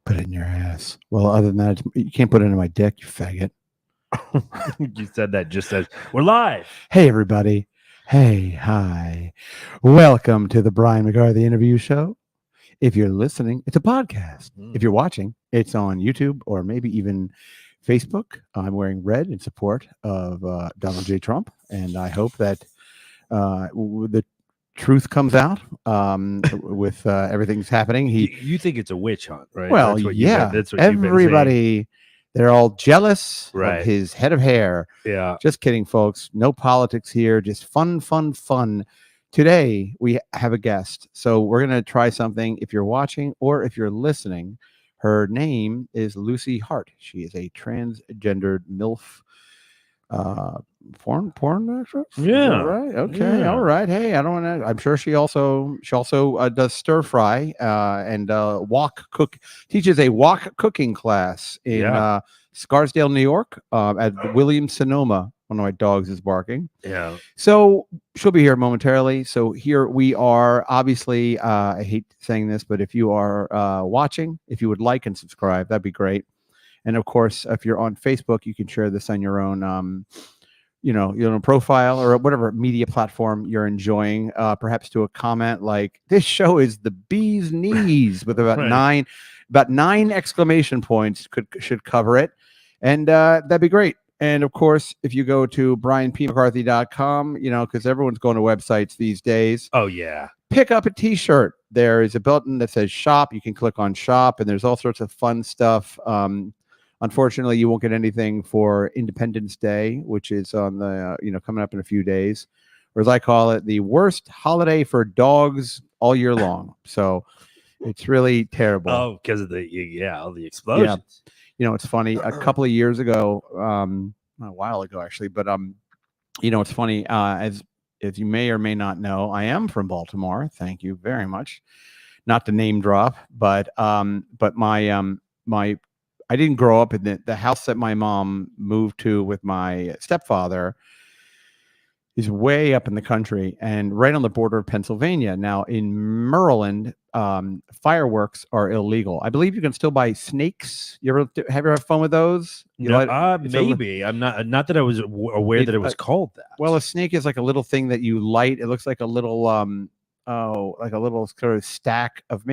Put it in your ass. Well, other than that, you can't put it in my dick, you faggot. You said that just as we're live. Hey, everybody. Hey, hi. Welcome to the Brian McCarthy Interview Show. If you're listening, it's a podcast. If you're watching, it's on YouTube or maybe even Facebook. I'm wearing red in support of Donald J. Trump, and I hope that the truth comes out with everything's happening. You think it's a witch hunt, right? Well, That's what yeah. that's what you've been saying. Everybody, they're all jealous Right. of his head of hair. Yeah. Just kidding, folks. No politics here. Just fun, fun, fun. Today, we have a guest. So we're going to try something. If you're watching or if you're listening, her name is Lucy Hart. She is a transgendered MILF porn actress. Yeah. Right. Okay. Yeah. All right. Hey, I don't want to. I'm sure she also does stir fry and teaches a wok cooking class in Scarsdale, New York, at William Sonoma. One of my dogs is barking. Yeah. So she'll be here momentarily. So here we are. Obviously, I hate saying this, but if you are watching, if you would like and subscribe, that'd be great. And of course, if you're on Facebook, you can share this on your own, profile or whatever media platform you're enjoying. Perhaps to a comment like, "This show is the bee's knees," with about Right. nine exclamation points should cover it, and that'd be great. And of course, if you go to brianpmccarthy.com, because everyone's going to websites these days. Oh yeah. Pick up a t-shirt. There is a button that says shop. You can click on shop, and there's all sorts of fun stuff. Unfortunately, you won't get anything for Independence Day, which is on the coming up in a few days, or as I call it, the worst holiday for dogs all year long. So it's really terrible. Oh, because of all the explosions. Yeah. It's funny. A couple of years ago, a while ago actually, but it's funny. As you may or may not know, I am from Baltimore. Thank you very much. Not to name drop, but my I didn't grow up in the house that my mom moved to with my stepfather is way up in the country and right on the border of Pennsylvania. Now in Maryland, fireworks are illegal. I believe you can still buy snakes. Have you ever had fun with those? Maybe. I'm not that I was aware that it was called that. Well, a snake is like a little thing that you light. It looks like a little like a little sort of stack of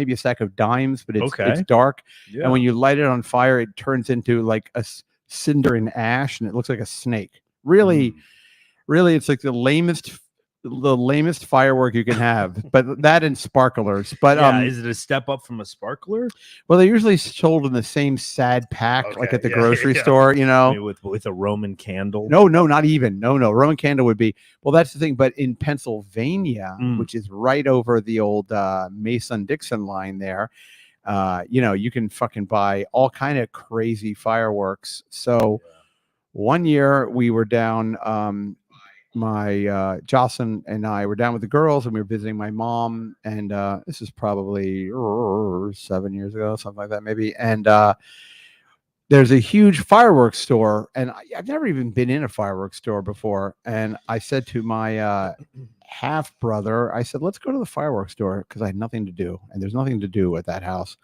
dimes, but it's dark. Yeah. And when you light it on fire, it turns into like a cinder and ash, and it looks like a snake. Really, it's like the lamest firework you can have. But that and sparklers. But is it a step up from a sparkler? Well, they're usually sold in the same sad pack, like at the grocery store. With a Roman candle. No, not even. No. Roman candle would be. Well, that's the thing. But in Pennsylvania, which is right over the old Mason-Dixon line there, you can fucking buy all kind of crazy fireworks. So one year we were down. My Jocelyn and I were down with the girls, and we were visiting my mom. And this is probably 7 years ago, something like that, maybe. And there's a huge fireworks store, and I've never even been in a fireworks store before. And I said to my half brother, I said, "Let's go to the fireworks store," because I had nothing to do, and there's nothing to do at that house.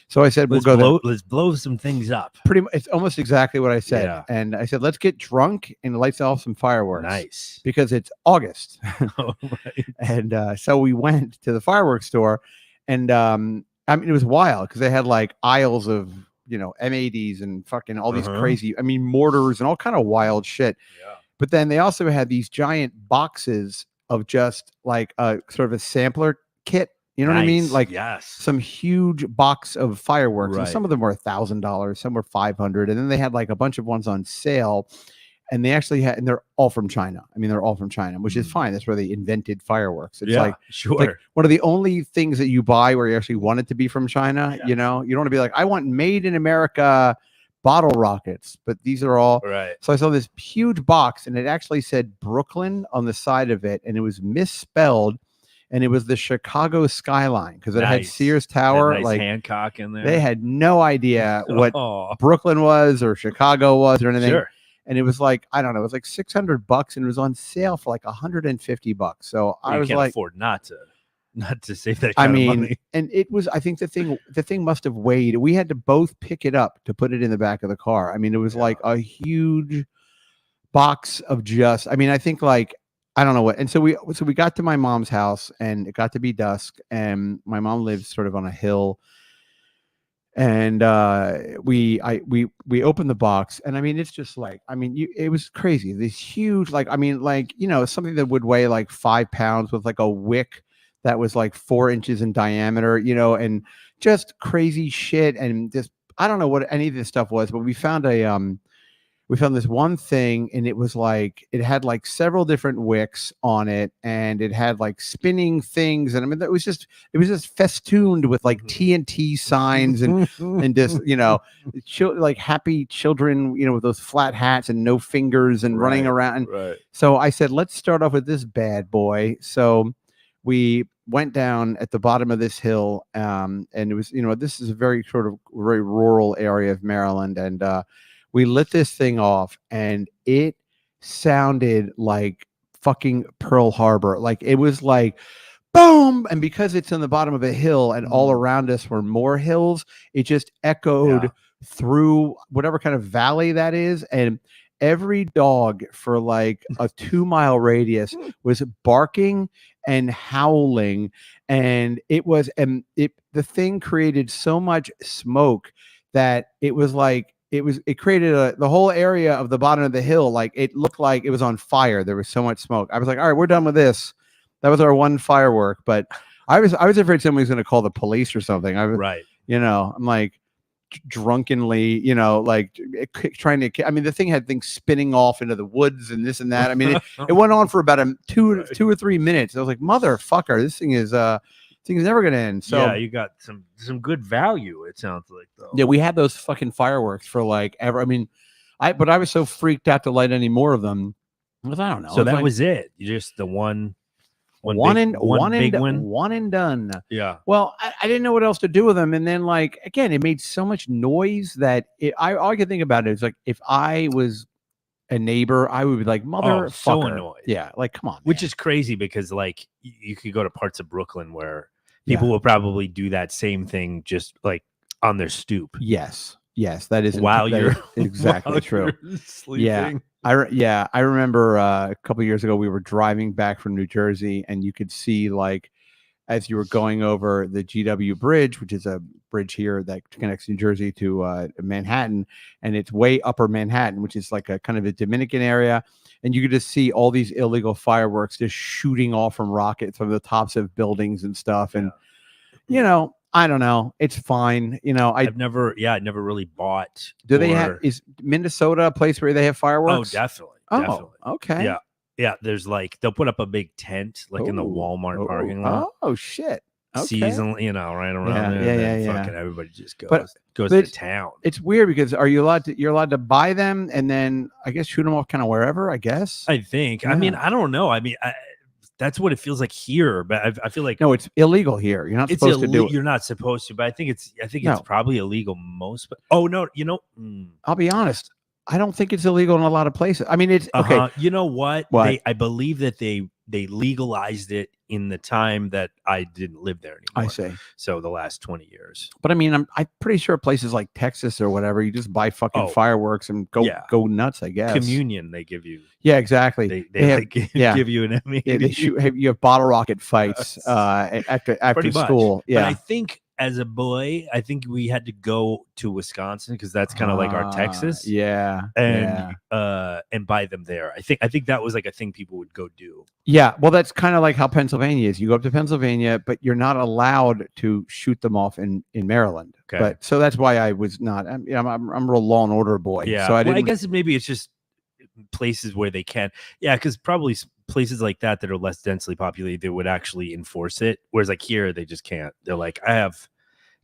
So I said, "We'll go there. Let's blow some things up." Pretty much, it's almost exactly what I said. Yeah. And I said, "Let's get drunk and light off some fireworks." Nice, because it's August. Right. And so we went to the fireworks store, and it was wild because they had like aisles of M80s and fucking all these crazy, mortars and all kind of wild shit. Yeah. But then they also had these giant boxes of just like a sort of a sampler kit. You know what I mean? Like some huge box of fireworks. And some of them were $1,000, some were $500. And then they had like a bunch of ones on sale. And they actually had, and they're all from China. They're all from China, which is fine. That's where they invented fireworks. It's like one of the only things that you buy where you actually want it to be from China. Yeah. You don't want to be like, I want made in America bottle rockets, but these are all right. So I saw this huge box, and it actually said Brooklyn on the side of it, and it was misspelled, and it was the Chicago skyline because it had Sears Tower, nice like Hancock in there. They had no idea what Brooklyn was or Chicago was or anything. Sure. And it was like, I don't know, it was like $600, and it was on sale for like $150. So I was can't like, afford not to. not to save that I kind of mean, money. and it was, I think the thing must have weighed, we had to both pick it up to put it in the back of the car. I mean, it was like a huge box of just, I mean, I think like, I don't know what. And so we got to my mom's house and it got to be dusk and my mom lives sort of on a hill. And we opened the box and I mean, it's just like, I mean, it was crazy. This huge, like, I mean, like, you know, something that would weigh like 5 pounds with like a wick that was like 4 inches in diameter, you know, and just crazy shit. And just, I don't know what any of this stuff was, but we found this one thing and it was like, it had like several different wicks on it and it had like spinning things. And I mean, it was just festooned with like TNT signs and just, you know, like happy children, you know, with those flat hats and no fingers and running around. Right. So I said, let's start off with this bad boy. So we went down at the bottom of this hill. And it was, you know, this is a very rural area of Maryland. And, we lit this thing off and it sounded like fucking Pearl Harbor. Like it was like boom. And because it's on the bottom of a hill and all around us were more hills, it just echoed through whatever kind of valley that is. And every dog for like a 2-mile radius was barking and howling. And it was, the thing created so much smoke that it was like, it created the whole area of the bottom of the hill. Like it looked like it was on fire. There was so much smoke. I was like, all right, we're done with this. That was our one firework. But I was afraid somebody was going to call the police or something. Right. You know, I'm like drunkenly, you know, like trying to, I mean, the thing had things spinning off into the woods and this and that. I mean, it went on for about 2 or 3 minutes. I was like, motherfucker, this thing is never gonna end. So yeah, you got some good value, it sounds like, though. Yeah, we had those fucking fireworks for like ever. I mean, but I was so freaked out to light any more of them. I don't know. So that was it. You just the one and done. Yeah. Well, I didn't know what else to do with them, and then like again, it made so much noise that all I could think about is like if I was a neighbor, I would be like, motherfucker. So annoyed. Yeah, like come on, which is crazy because like you could go to parts of Brooklyn where people will probably do that same thing just like on their stoop. Yes, that is while you're exactly while true. You're sleeping. I remember a couple of years ago we were driving back from New Jersey and you could see like as you were going over the GW Bridge, which is a bridge here that connects New Jersey to Manhattan, and it's way upper Manhattan, which is like a kind of a Dominican area. And you could just see all these illegal fireworks just shooting off from rockets from the tops of buildings and stuff. And, you know, I don't know. It's fine. You know, I never really bought. Is Minnesota a place where they have fireworks? Oh, definitely. Okay. Yeah. Yeah. There's like, they'll put up a big tent like in the Walmart parking lot. Oh, shit. Okay. Seasonal, you know, right around there. Yeah. Fucking everybody just goes to town. It's weird because you're allowed to buy them and then I guess shoot them off kind of wherever, I guess. I think. Yeah. I mean, I don't know. I mean, that's what it feels like here, but I feel like no, it's illegal here. You're not supposed to do it. You're not supposed to, but I think it's probably illegal most. But no, you know, I'll be honest. I don't think it's illegal in a lot of places. I mean, it's okay. You know what? I believe that they legalized it in the time that I didn't live there anymore. I see. So the last 20 years. But I mean, I'm pretty sure places like Texas or whatever, you just buy fucking fireworks and go nuts, I guess. Communion they give you. Yeah, exactly. They give you an Emmy. Yeah, you have bottle rocket fights after school. Yeah. But I think as a boy, I think we had to go to Wisconsin because that's kind of like our Texas. Yeah. And buy them there. I think that was like a thing people would go do. Yeah. Well, that's kind of like how Pennsylvania is. You go up to Pennsylvania, but you're not allowed to shoot them off in Maryland. Okay. But so that's why I was not. I'm a real law and order boy. Yeah. So I guess maybe it's just places where they can. Yeah, because probably places like that are less densely populated, they would actually enforce it. Whereas like here, they just can't. They're like, I have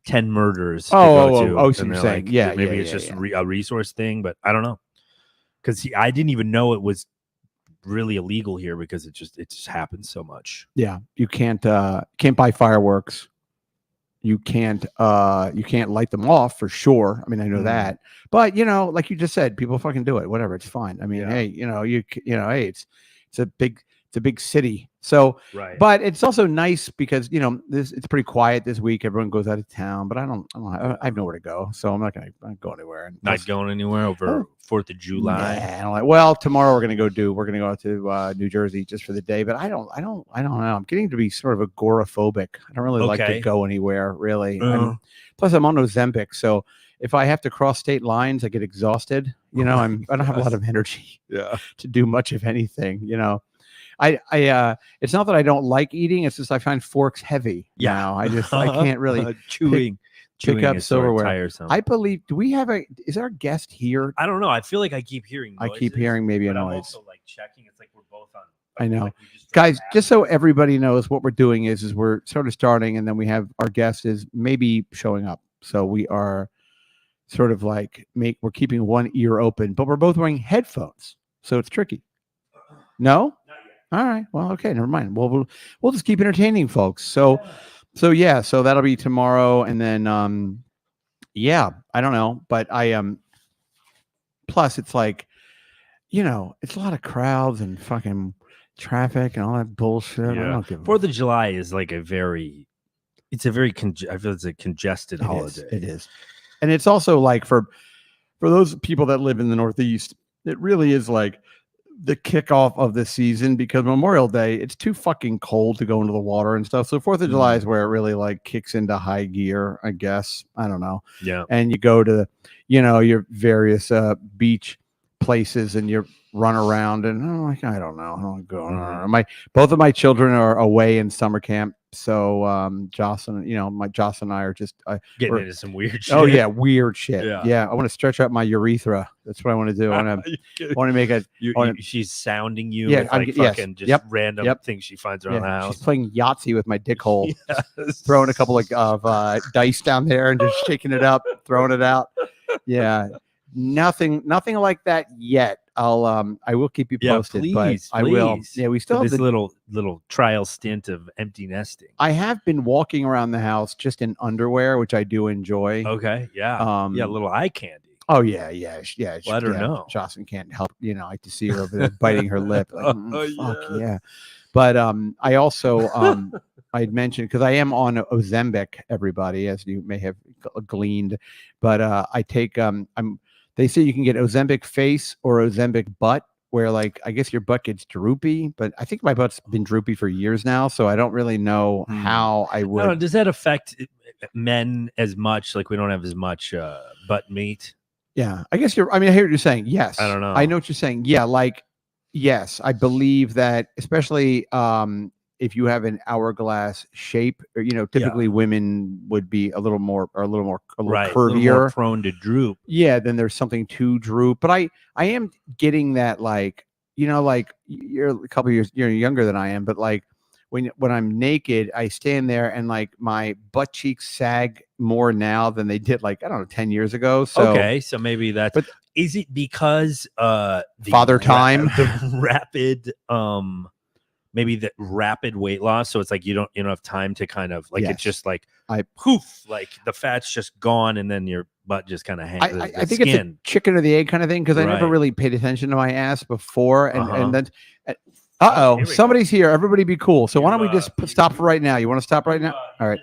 10 murders to go to. So you're saying, like, maybe it's just a resource thing, but I don't know. Because I didn't even know it was really illegal here because it just happens so much. Yeah, you can't buy fireworks. You can't light them off for sure. I mean, I know that, but you know, like you just said, people fucking do it. Whatever, it's fine. I mean, hey, hey, it's a big It's a big city. So, Right. but it's also nice because it's pretty quiet this week. Everyone goes out of town, but I have nowhere to go, so I'm not gonna go anywhere. And Not going anywhere over 4th of July. Nah, I don't like. Well, tomorrow we're gonna go out to New Jersey just for the day. But I don't know. I'm getting to be sort of agoraphobic. I don't really like to Okay. go anywhere really. Uh. Plus, I'm on Ozempic, so if I have to cross state lines, I get exhausted. I don't have a lot of energy to do much of anything. It's not that I don't like eating. It's just I find forks heavy. Yeah. I can't really chewing pick up is sort of silverware. tiresome. I believe. Do we have is our guest here? I don't know. I feel like I keep hearing noises. I keep hearing maybe a but noise. I'm also like checking. It's like we're both on. I know. Like Guys, just so everybody knows what we're doing is we're sort of starting, and then we have our guest is maybe showing up. So we are sort of like we're keeping one ear open, but we're both wearing headphones, so it's tricky. No? All right. Well, okay, never mind. Well, we'll just keep entertaining folks. So that'll be tomorrow, and then I don't know, but plus it's like it's a lot of crowds and fucking traffic and all that bullshit. I don't give 4th of July is like I feel it's a congested holiday. It is. And it's also like for those people that live in the Northeast, it really is like the kickoff of the season because Memorial Day, it's too fucking cold to go into the water and stuff. So 4th of July is where it really like kicks into high gear, I guess. I don't know. Yeah. And you go to, your various beach places and you run around and I'm like, I don't know. I don't go. Both of my children are away in summer camp. So Jocelyn, Jocelyn and I are just getting into some weird shit. Oh yeah, weird shit. Yeah. I want to stretch out my urethra. That's what I want to do. I want to make a. She's sounding you. Yeah, with like fucking just random things she finds around the house. She's playing Yahtzee with my dick hole, throwing a couple of dice down there and just shaking it up, throwing it out. Yeah, nothing like that yet. I will keep you posted. Please, I will. Yeah, we still have this little trial stint of empty nesting. I have been walking around the house just in underwear, which I do enjoy. Okay, yeah, a little eye candy. Oh yeah. Let her know. Jocelyn can't help. I like to see her over there biting her lip. Like, fuck yeah. But I also I'd mentioned because I am on Ozempic, everybody, as you may have gleaned. But I take They say you can get Ozempic face or Ozempic butt, where like I guess your butt gets droopy, but I think my butt's been droopy for years now, so I don't really know how I would. No, does that affect men as much? Like we don't have as much butt meat. Yeah, I guess I hear what you're saying. Yes, I don't know. I know what you're saying. Yeah, like yes, I believe that, especially if you have an hourglass shape, or, typically women would be a little curvier, a little more prone to droop. Yeah, then there's something to droop. But I am getting that, like, like you're a couple years, you're younger than I am, but like when I'm naked, I stand there and like my butt cheeks sag more now than they did, like, I don't know, 10 years ago. So okay, so maybe that's. But is it because father time, the rapid maybe the rapid weight loss, so it's like you don't have time to kind of like it's just like poof, like the fat's just gone and then your butt just kind of hangs. I think it's a chicken or the egg kind of thing because I never really paid attention to my ass before, and then somebody's here. Everybody be cool. So why don't we just stop for right now? You want to stop right now? All right.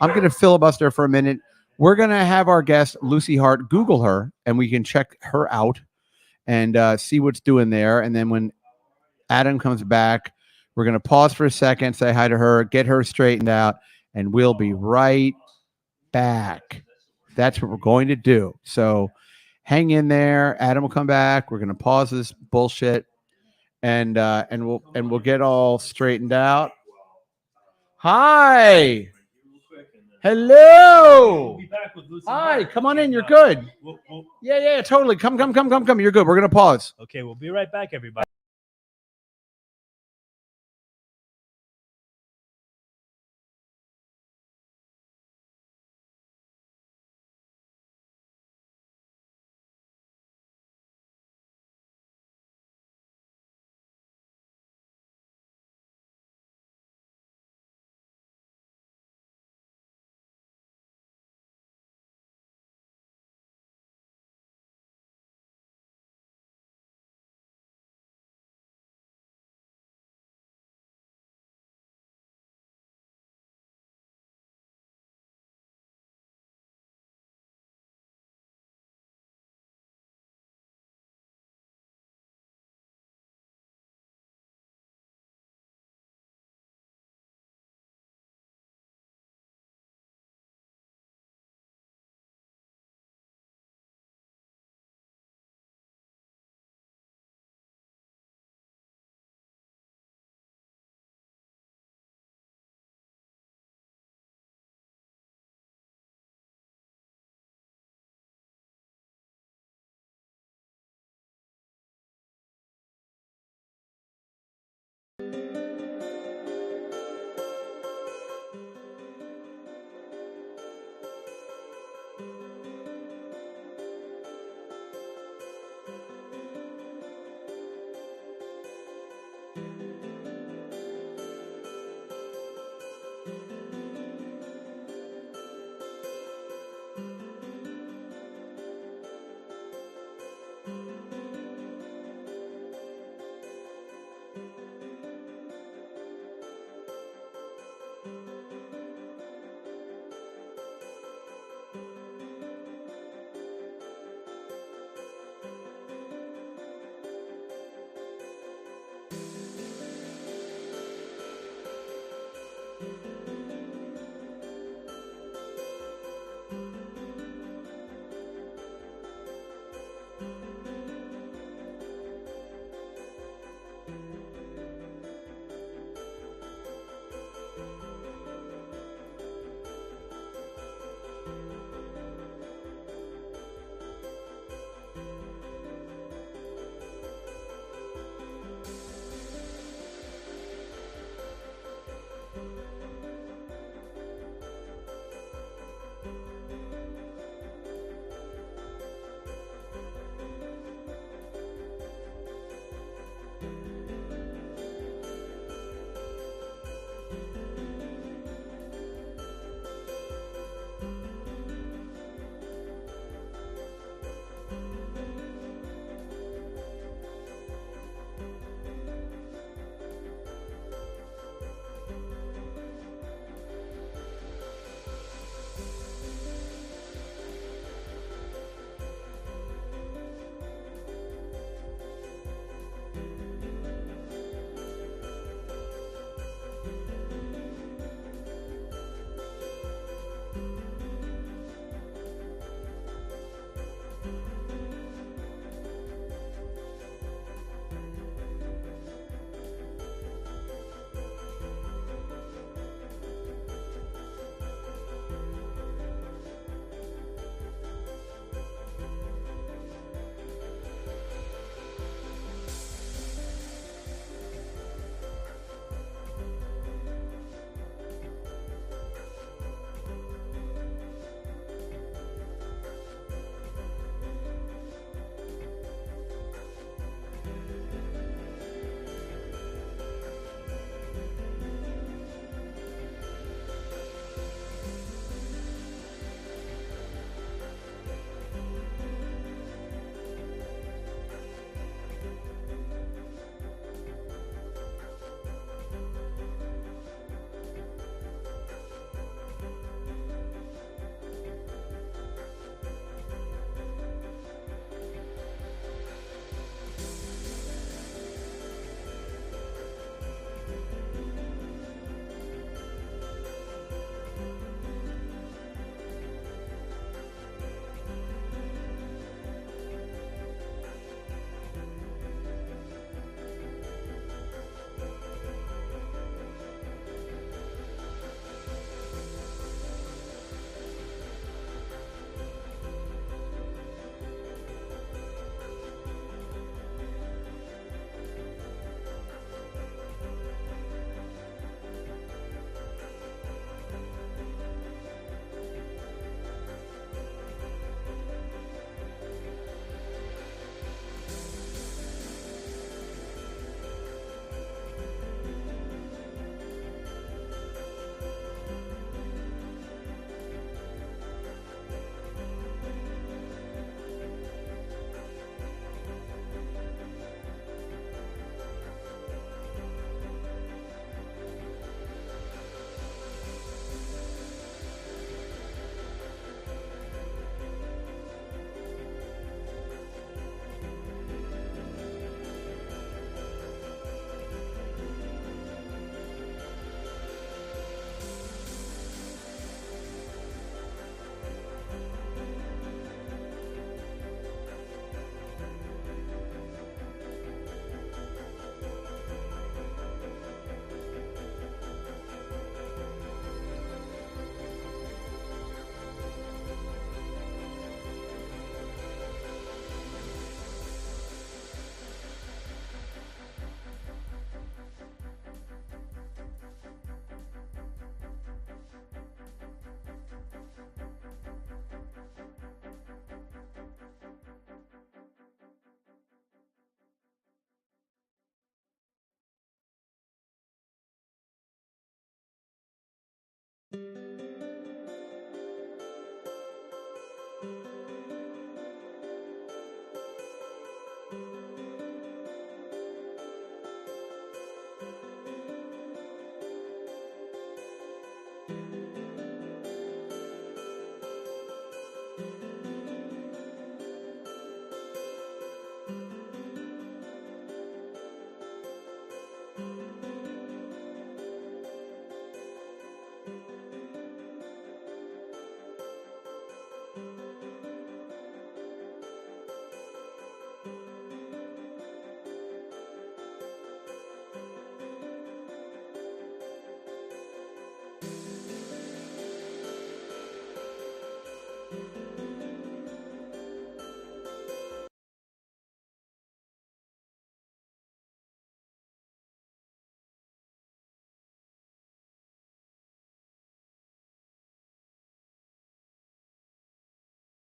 I'm going to filibuster for a minute. We're going to have our guest, Lucy Hart, Google her, and we can check her out and see what's doing there. And then when Adam comes back, we're going to pause for a second, say hi to her, get her straightened out, and we'll be right back. That's what we're going to do. So hang in there. Adam will come back. We're going to pause this bullshit. And we'll get all straightened out. Hi. Hello. Hi. Come on in. You're good. Yeah. Totally. Come. You're good. We're gonna pause. Okay. We'll be right back, everybody.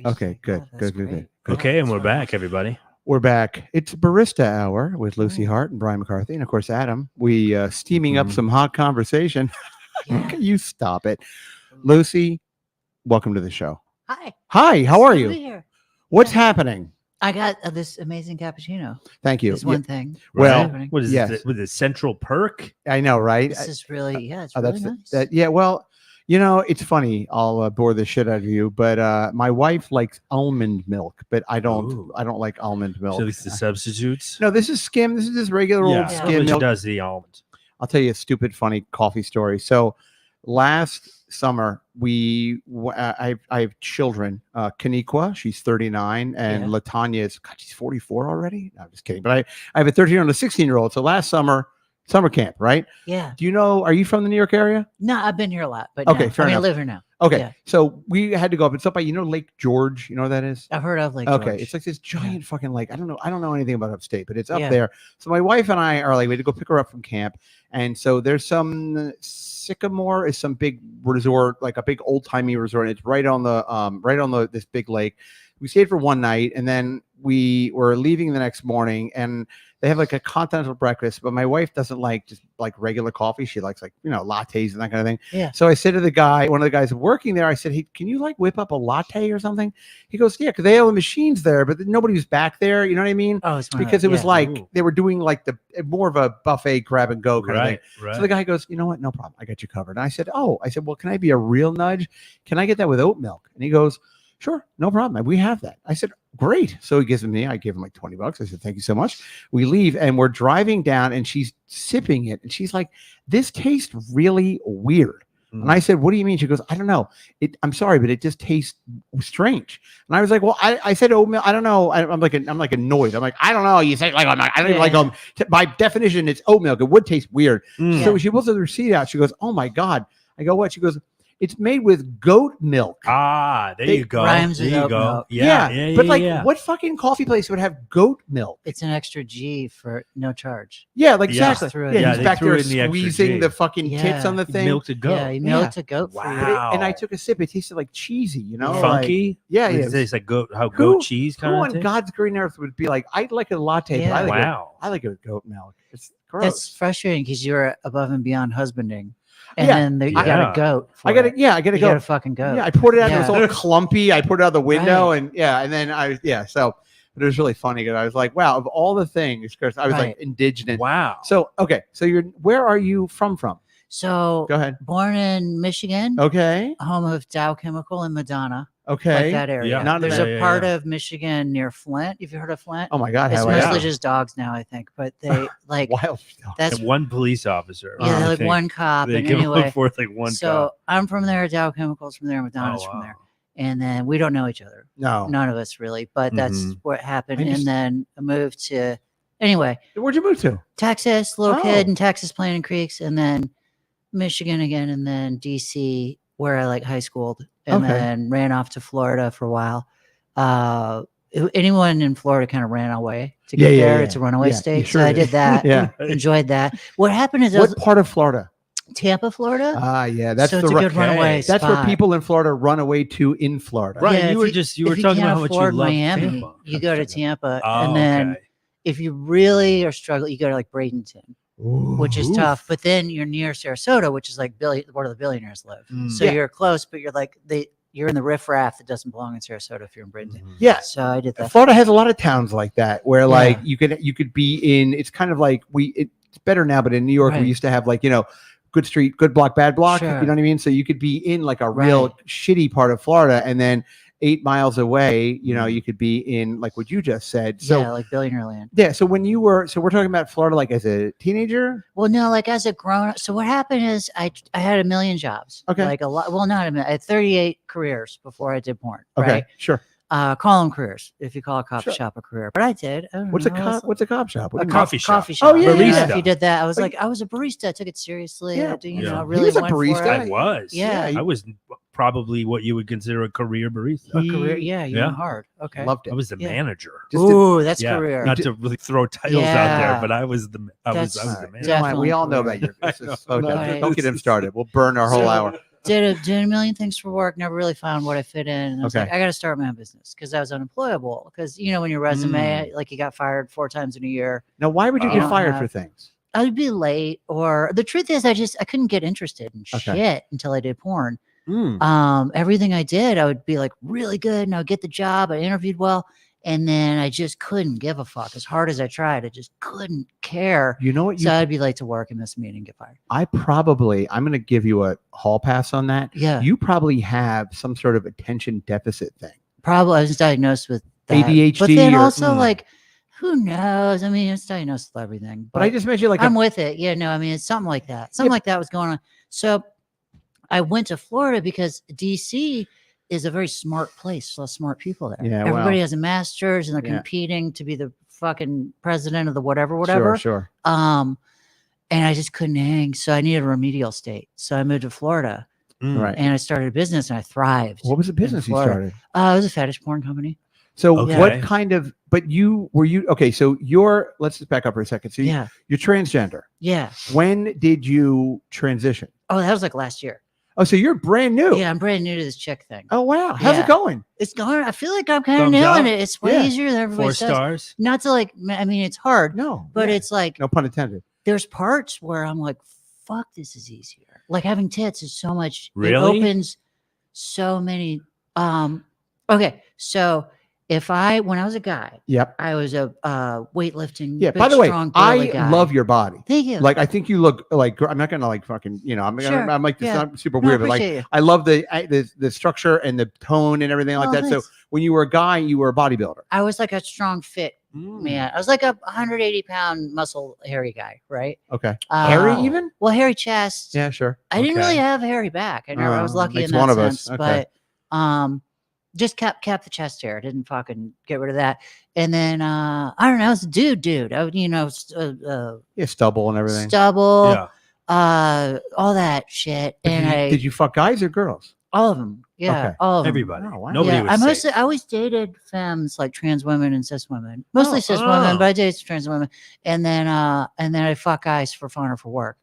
Okay, good, Yeah, that's good, good, great. good. Okay, Yeah, and that's we're really back, nice. everybody. We're back. It's Barista Hour with Lucy Oh. Hart and Brian McCarthy, and of course Adam. We steaming up Mhm. some hot conversation. Yeah. You stop it, Lucy. Welcome to the show. Hi. Hi, how It's are good to you? be here. What's Yeah. happening? I got this amazing cappuccino. Thank you. This Yeah, one thing. Well, happening. What is yes. this? With the Central Perk? I know, right? This is really, yeah, it's Oh, really that's nice. yeah. Well, it's funny. I'll bore the shit out of you, but my wife likes almond milk, but I don't. Ooh. I don't like almond milk. So at least the substitutes. No, this is skim. This is just regular old Yeah, skim which milk. does the almond. I'll tell you a stupid, funny coffee story. So last summer, I have children. Kaniqua, she's 39, and Yeah. Latanya is, God, she's 44 already. No, I'm just kidding. But I have a 13 and a 16-year-old. So last summer camp, right? Yeah. Do you know? Are you from the New York area? No, I've been here a lot, but Okay, no. fair I enough. live here now. Okay, Yeah. so we had to go up. It's up by Lake George. You know what that is? I've heard of Lake Okay, George. it's like this giant fucking lake. I don't know anything about upstate, but it's up Yeah. there. So my wife and I are like, we had to go pick her up from camp, and so there's some Sycamore is some big resort, like a big old timey resort. And it's right on the this big lake. We stayed for one night, and then we were leaving the next morning, and they have like a continental breakfast, but my wife doesn't like just like regular coffee. She likes like, lattes and that kind of thing. Yeah. So I said to one of the guys working there, I said, hey, can you like whip up a latte or something? He goes, yeah, because they have the machines there, but nobody was back there. You know what I mean? Oh, it's Because it was like Ooh. they were doing like more of a buffet grab and go kind of thing. Right. So the guy goes, you know what? No problem. I got you covered. And I said, well, can I be a real nudge? Can I get that with oat milk? And he goes, sure, no problem. We have that. I said, great. So he gives me, I gave him like $20. I said, thank you so much. We leave and we're driving down and she's sipping it. And she's like, this tastes really weird. And I said, what do you mean? She goes, I don't know. I'm sorry, but it just tastes strange. And I was like, well, I said oatmeal. I don't know. I'm like annoyed. I'm like, I don't know. You say like, I don't even like oatmeal. By definition, it's oat milk. It would taste weird. Mm. So she pulls the receipt out. She goes, oh my God. I go, what? She goes, it's made with goat milk. Ah, there you go. rhymes There with you oat go. milk. Yeah. But like, what fucking coffee place would have goat milk? It's an extra G for no charge. Yeah, like Yeah. exactly. Threw it Yeah, in. he's they back threw there in the extra squeezing G. the fucking tits on the thing. Milk to go. Yeah, you milked a goat for you. Wow. And I took a sip. It tasted like cheesy, like- Funky. yeah, It yeah. tastes like goat Who- cheese Who kind of on thing. God's green earth would be like, I'd like a latte, Yeah. but Wow. I like it with goat milk. It's gross. That's frustrating because you're above and beyond husbanding, and Yeah. then you got Yeah. a goat. I got to You got a go. fucking goat. Yeah, I poured it out. It was Yeah. all clumpy. I poured it out the window, Right. and then so, but it was really funny because I was like, wow, of all the things, because I was like Right. indigenous. Wow. So okay, so where are you from? So Go ahead. born in Michigan, Okay, home of Dow Chemical and Madonna, okay. like that area. Yeah. Not There's bad. a part of Michigan near Flint. Have you heard of Flint? Oh my God, it's how mostly yeah. just dogs now, I think. But they like wild. that's and one police officer. yeah, I like think. one cop. They And give anyway, forth like one so cop. I'm from there. Dow Chemicals from there. Madonna's Oh, from wow. there. And then we don't know each other. No. None of us really. But that's Mhm. what happened. I just- And then I moved to anyway. Where'd you move to? Texas, little Oh. kid in Texas playing in creeks, and then Michigan again, and then DC, where I like high schooled, and Okay. then ran off to Florida for a while. Anyone in Florida kind of ran away to get Yeah, there. yeah. It's a runaway Yeah, state, you sure so I did. did that. Yeah. Enjoyed that. What happened is I was What part of Florida? Tampa, Florida. Ah, yeah, that's so the it's a good okay. runaway That's where spot. people in Florida run away to in Florida. Right. Yeah, you if were if talking can't about how much you afford love Miami, Tampa. you go to Tampa, Oh, and then okay. if you really are struggling, you go to like Bradenton, which is Ooh. tough. But then you're near Sarasota, which is like where the billionaires live. Mm. So Yeah. you're close, but you're like you're in the riffraff that doesn't belong in Sarasota if you're in Bradenton. Mhm. Yeah. So I did that. Florida has a lot of towns like that where like Yeah. you could be in. It's kind of like it's better now, but in New York we Right. used to have like good street, good block, bad block. Sure. You know what I mean? So you could be in like a real Right. shitty part of Florida, and then 8 miles away, you could be in like what you just said. So Yeah, like billionaire land. yeah. So when we're talking about Florida, like as a teenager. Well, no, like as a grown up. So what happened is I had a million jobs. Okay. Like a lot. Well, not a million. I had 38 careers before I did porn. Okay, Right. sure. Call them careers if you call a coffee Sure. shop a career. But I did. I don't What's a know, what's a cop shop? What a do you coffee mean? shop. coffee shop. Oh, yeah, You know, barista. If you did that, I was Oh, like, I was a barista. I took it seriously. Yeah. Yeah. Really was a went for barista. it. I was. Yeah. I was probably what you would consider a career barista. A career. Yeah, you Yeah. went hard. Okay. Loved it. I was the Yeah. manager. Just did- Ooh, that's Yeah, career. not to really throw titles out there, Yeah. but I was the That's- manager. You know what? We Definitely all know career. about your. This is, I know. okay, Right. don't get him started. We'll burn our whole So- hour. did a million things for work. Never really found what I fit in. And I was Okay. like, I got to start my own business because I was unemployable. Because when your resume, like you got fired 4 times in a year. Now, why would you You get don't fired have- for things? I would be late, or the truth is, I couldn't get interested in Okay. shit until I did porn. Mm. Everything I did, I would be like really good, and I would get the job. I interviewed well, and then I just couldn't give a fuck. As hard as I tried, I just couldn't care. You know what? So I'd be late to work and miss a meeting and get fired. I'm going to give you a hall pass on that. Yeah, You probably have some sort of attention deficit thing. probably I was diagnosed with that. ADHD, but then or- also like, who knows? I mean, it's diagnosed with everything. But I just mentioned like I'm with it. Yeah, no, I mean, it's something like that. Something like that was going on. So I went to Florida because DC is a very smart place. A lot of smart people there. Yeah, Everybody has a master's and they're competing to be the fucking president of the whatever. Sure. And I just couldn't hang. So I needed a remedial state. So I moved to Florida Right. and I started a business and I thrived. What was the business you started? It was a fetish porn company. So Okay. what kind of, but okay, so let's just back up for a second. So Yeah. you're transgender. Yeah. When did you transition? Oh, that was like last year. Oh, so you're brand new. Yeah, I'm brand new to this chick thing. Oh, wow. How's Yeah. it going? It's going. I feel like I'm kind of Thumbs nailing up? it. It's way Yeah. easier than everybody 4 says. stars. Not to like. I mean, it's hard, No. but yeah. it's like No pun intended. there's parts where I'm like, fuck, this is easier. Like having tits is so much. Really? It opens so many. Okay, so when I was a guy, Yep. I was a weightlifting. Yeah. big, By the way, strong, burly I guy. love your body. Thank you. Like, I think you look like, I'm not going to like fucking, Sure. I'm like, this Yeah. not super No, I weird, but like, appreciate you. I love the structure and the tone and everything like Oh, that. So thanks. when you were a guy, you were a bodybuilder. I was like a strong, fit man. I was like a 180-pound muscle, hairy guy, right? Okay. Hairy Uh, even? Well, hairy chest. Yeah, sure. I didn't Okay. really have a hairy back. I was lucky makes in that one of us. sense, Okay. but just kept the chest hair. Didn't fucking get rid of that. And then I don't know. I was a dude. I would, Yeah, stubble and everything. stubble, Yeah. all that shit. Did you fuck guys or girls? All of them. Yeah, Okay. all of them. Everybody. Oh, wow. Nobody Yeah, was safe. I always dated femmes like trans women and cis women, mostly Oh, cis women, oh. but I dated trans women, and then I fuck guys for fun or for work,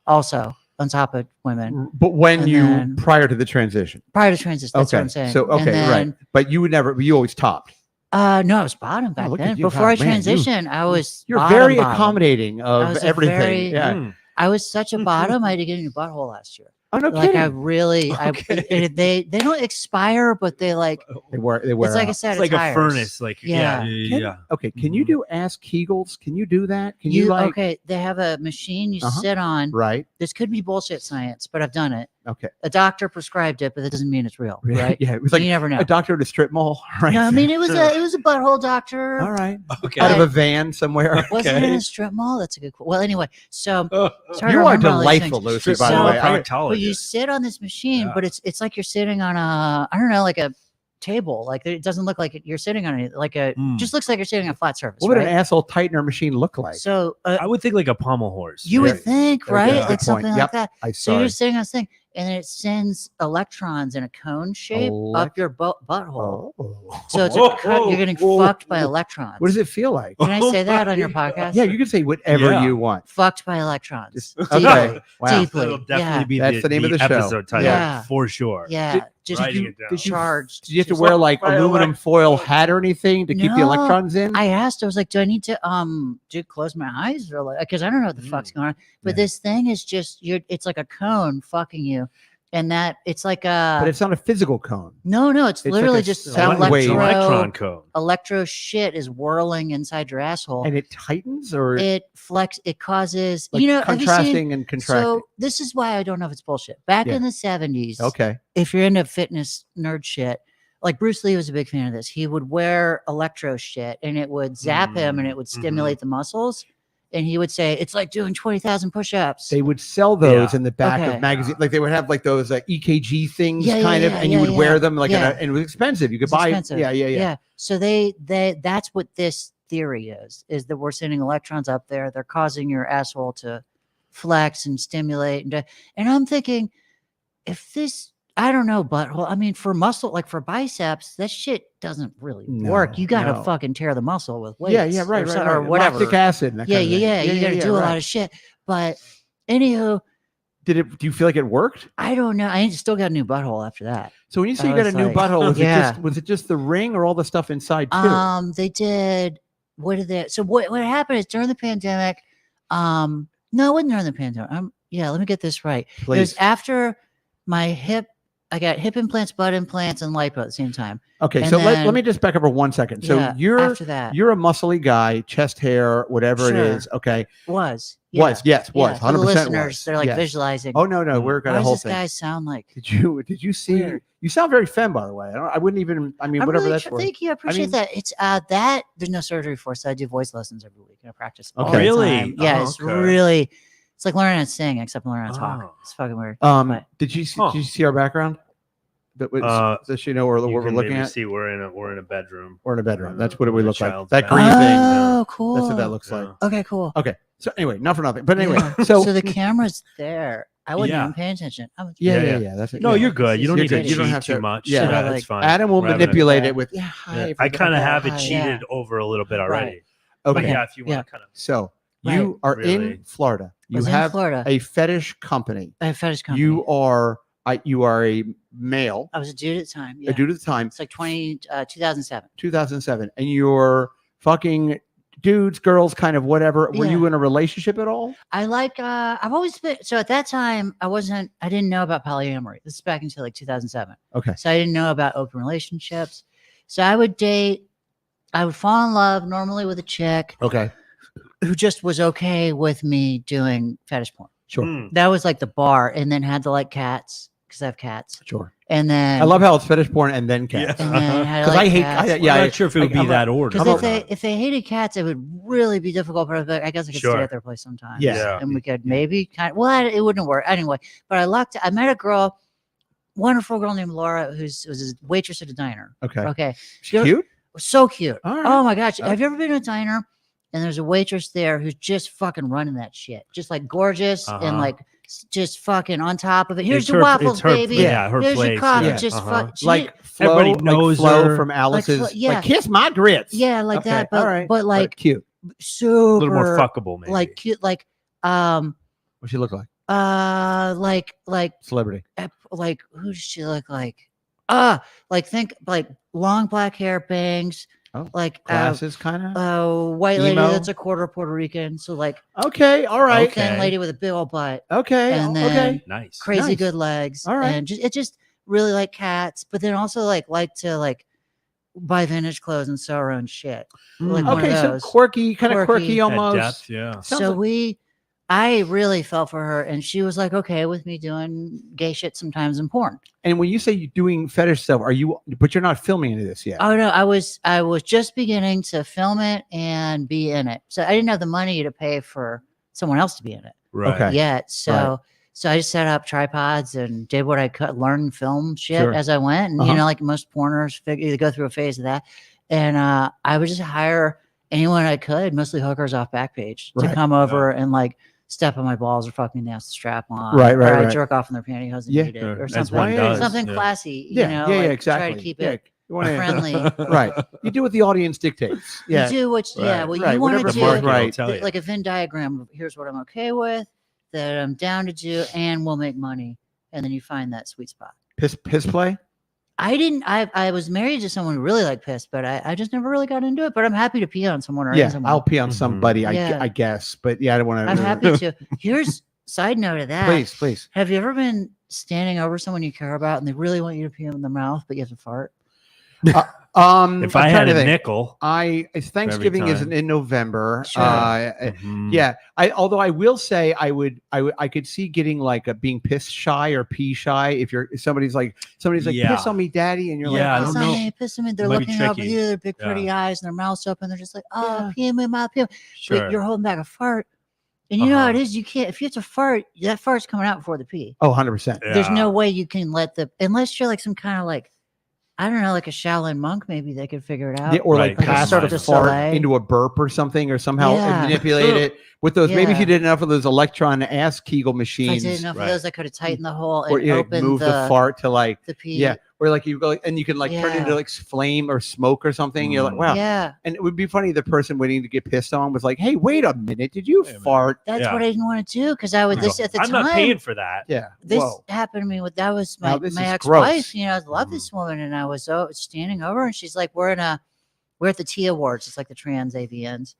also on top of women But when And you, then- prior to the transition. prior to transition. That's Okay. what I'm saying. So, And okay, right. then, But you always topped. No, I was bottom back look at then. you. Before I God, man, you- transitioned, I was. You're bottom, very bottom. accommodating I of was a everything. very- yeah. Mm. I was such a bottom. I had to get a new butthole last year. Oh, no Like kidding. I really, Okay. they don't expire, but they like. They wear It's like a out. set It's of like a tires. furnace. Like Yeah. yeah. Okay, can you Mhm. do ass Kegels? Can you do that? Can you like okay? They have a machine you Uh-huh. sit on. right? This could be bullshit science, but I've done it. Okay. A doctor prescribed it, but that doesn't mean it's real, right? Yeah, it was like you never know. a doctor at a strip mall, right? No, I mean it was Sure. a butthole doctor. All right. Okay. Out of a van somewhere. Was it in Okay. a strip mall? That's a good. Well, anyway, so it's hard to You are remember all these delightful, things. Lucy, by the So- way. But you sit on this machine, Yeah. but it's like you're sitting on a I don't know, like a table. Like it doesn't look like you're sitting on it. Like a Mm. just looks like you're sitting on a flat surface. What would right? an asshole tightener machine look like? So I would think like a pommel horse. you Yeah. would think, Okay, right? good Like point. something like Yep. that. I So saw. you're sitting on this thing, and then it sends electrons in a cone shape up your butthole. So it's you're getting fucked by electrons. What does it feel like? Can I Oh say that on your my podcast? Yeah, you can say whatever Yeah. you want. Fucked by electrons. Just, Deeply. okay. Wow. Deeply. That'll definitely Yeah. be That's the name of the show. episode title Yeah. for sure. Yeah, just Writing it down. did you- charged. Did you have to Just- wear like By aluminum foil hat or anything to keep the No, electrons in? I asked. I was like, "Do I need to close my eyes or like because I don't know what the fuck's going on?" But Yeah. this thing is just it's like a cone fucking you, and that it's like But a it's not a physical cone. no, it's like literally a just sound electro, wave. Electron cone. electro shit is whirling inside your asshole. And it tightens or It causes like have you seen? contrasting and contracting. So this is why I don't know if it's bullshit. Back Yeah. in the 70s, Okay. if you're into fitness nerd shit, like Bruce Lee was a big fan of this. He would wear electro shit and it would zap him and it would stimulate the muscles. And he would say, it's like doing 20,000 push-ups. They would sell those Yeah. in the back Okay. of magazines. Like they would have like those EKG things Yeah, yeah, kind of, yeah, and you yeah, would wear yeah. them like, Yeah. and it was expensive. You could It's buy. expensive. Yeah. So they that's what this theory is that we're sending electrons up there. They're causing your asshole to flex and stimulate. And I'm thinking, if this, I don't know, butthole, I mean, for muscle, like for biceps, that shit doesn't really work. You got to No. fuc't tear the muscle with weights. Yeah. Right. Or whatever. Lactic acid. And that Yeah. kind of thing. You got to do a right. lot of shit. But anywho, Do you feel like it worked? I don't know. I still got a new butthole after that. So when you say I you got a was new like- butthole, was it just the ring or all the stuff inside too? They did. What did they? So what happened is during the pandemic. No, it wasn't during the pandemic. Yeah, let me get this right. It was Please. after my hip. I got hip implants, butt implants, and lipo at the same time. Okay, and so let then- me just back up for 1 second. So Yeah, you're after that. you're a muscly guy, chest hair, whatever it Sure. is. Okay, Was was yes, was yeah. For the 100% listeners, was. they're like Yes. visualizing. Oh no, we're got Why a does whole this thing. guy sound like? Did you see? Weird. You sound very femme, by the way. I wouldn't even. I mean, I'm whatever really that's for. thank you. I appreciate mean- that. It's that there's no surgery for, so I do voice lessons every week and I practice. All Okay. the Really? time. Yeah, Oh, it's okay. really. It's like learning how to sing, except learning how to Oh. talk. It's fucking weird. But- Did you see? Huh. Did you see our background? Does she know what You we're can looking maybe at? see we're in a bedroom. We're in a bedroom. That's Uh, what it would a look like. child's That bedroom. green thing. Oh, cool. That's what that looks like. Yeah. Okay, cool. Okay. So anyway, not for nothing. But anyway, Yeah. so the camera's there. I wasn't Yeah. even paying attention. yeah. That's it. No, yeah. you're good. You don't You're need to good. You don't cheat have too to- much. yeah. Yeah, Like, it's fine. Adam will We're having manipulate a- it with Yeah. hi. I kind of Okay. have it Hi, cheated yeah. over a little bit already. Okay. But yeah, if you want Yeah. to kind of. So Right. you are Really? in Florida. You was in have Florida. a fetish company. I have fetish company. You are a male. I was a dude at the time. Yeah. A dude at the time, It's like 2007. 2007, and you're fucking dudes, girls, kind of whatever. Were Yeah. you in a relationship at all? I like I've always been so at that time I didn't know about polyamory. This is back until like 2007. Okay. So I didn't know about open relationships. So I would fall in love normally with a chick Okay. who just was okay with me doing fetish porn. Sure. Mm. That was like the bar, and then had to like cats because I have cats. Sure. And then I love how it's fetish porn and then cats. and then had to Because like I hate. cats. I, yeah. I'm I- not sure if it would I'm be a- that order. Because or if they hated cats, it would really be difficult. But I guess I could stay Sure. at their place sometimes. Yeah. and we could maybe it wouldn't work anyway. But I met a girl, wonderful girl named Laura, who was a waitress at a diner. Okay. Okay, She's cute. so cute. All right. Oh my gosh, Okay. have you ever been to a diner? And there's a waitress there who's just fucking running that shit, just like gorgeous and Uh-huh. like just fucking on top of it. Here's It's your her- waffles, it's her- baby. yeah, her Here's your place, coffee. yeah. Just Uh-huh. like Everybody knows Flo her. from Alice's. yeah. Like kiss my grits. yeah, like Okay, that. all But right. but like cute. super a little more fuckable, maybe. like cute, like What she look like? like Celebrity. like who does she look like? Like think like long black hair, bangs, Oh, like Glasses, kind of. white lady Emo? that's a quarter Puerto Rican, so like Okay. All right. Okay. thin lady with a big old butt, Okay. and okay. then Nice. crazy Nice. good legs, All right. and just really like cats, but then also like to like buy vintage clothes and sew her own shit. Like one of Okay. So those. quirky, kind of Quirky. quirky, At almost. depth, yeah. Sounds So like- I really fell for her, and she was like okay with me doing gay shit sometimes in porn. And when you say you're doing fetish stuff, but you're not filming any of this yet. Oh no, I was just beginning to film it and be in it. So I didn't have the money to pay for someone else to be in it Right. Okay. yet. So I just set up tripods and did what I could, learn film shit Sure. as I went. And Uh-huh. like most porners, they go through a phase of that. And I would just hire anyone I could, mostly hookers off Backpage, to Right. come over and like step on my balls or fuck me in the ass, strap on, Right, or right, I'd right. jerk off in their pantyhose and Yeah. eat it, Sure. or As something, one does, something yeah. classy. Yeah. You know, yeah. like, Exactly. Try to keep Yeah. it You wanna- friendly. right. You do what the audience dictates. Yeah. You do what, yeah. Right, Well, right, you want whatever to The do market will right. tell you. like a Venn diagram of here's what I'm okay with, that I'm down to do, and we'll make money, and then you find that sweet spot. Piss play. I was married to someone who really liked piss, but I just never really got into it. But I'm happy to pee on someone or in Yeah. someone. I'll pee on Mhm. somebody. Yeah. I guess. But yeah, I don't want to. I'm happy to. Here's side note of that. Please. Have you ever been standing over someone you care about and they really want you to pee in the mouth, but you have to fart? If I'm I trying had to a think. nickel. Thanksgiving isn't time. in November. Sure. Mhm. Yeah. Although I will say I could see getting like a being piss shy or pee shy if somebody's like Yeah. piss on me, daddy, and you're Yeah, I like, don't Piss on know. me, piss on me. They're Might be looking up at tricky. you, their big Yeah. pretty eyes and their mouths open. They're just like, oh, Yeah. pee in my mouth, pee. Sure. But you're holding back a fart. And you know how it Uh-huh. is. You can't, if you have to fart, that fart's coming out before the pee. oh, 100%. There's Yeah. no way you can unless you're like some kind of like, I don't know, like a Shaolin monk, maybe they could figure it out. Yeah, or Right, like like a pass Cirque the du fart Soleil. into a burp or something, or somehow Yeah. manipulate it with those. Maybe if you Yeah. did enough of those electron ass Kegel If I machines, did enough Right. of those, I could have tightened the hole or and you opened move the fart to like the pee. yeah, where like you go and you can like turn Yeah. into like flame or smoke or something. You're like, wow. Yeah. And it would be funny. The person waiting to get pissed on was like, hey, wait a minute. Did you Wait a minute. fart? That's Yeah. what I didn't want to do because I would this at the I'm time. not paying for that. Yeah. This Whoa. happened to me with that was Now my, this my is ex-wife. gross. You know, I love this woman, and I was standing over, and she's like, "We're at the T Awards. It's like the trans AVNs."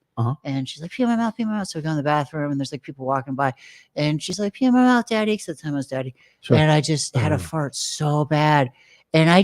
And she's like, "Pee in my mouth, pee in my mouth." So we go in the bathroom, and there's like people walking by, and she's like, "Pee in my mouth, daddy." Because at the time I was daddy, and I just had a fart so bad, and I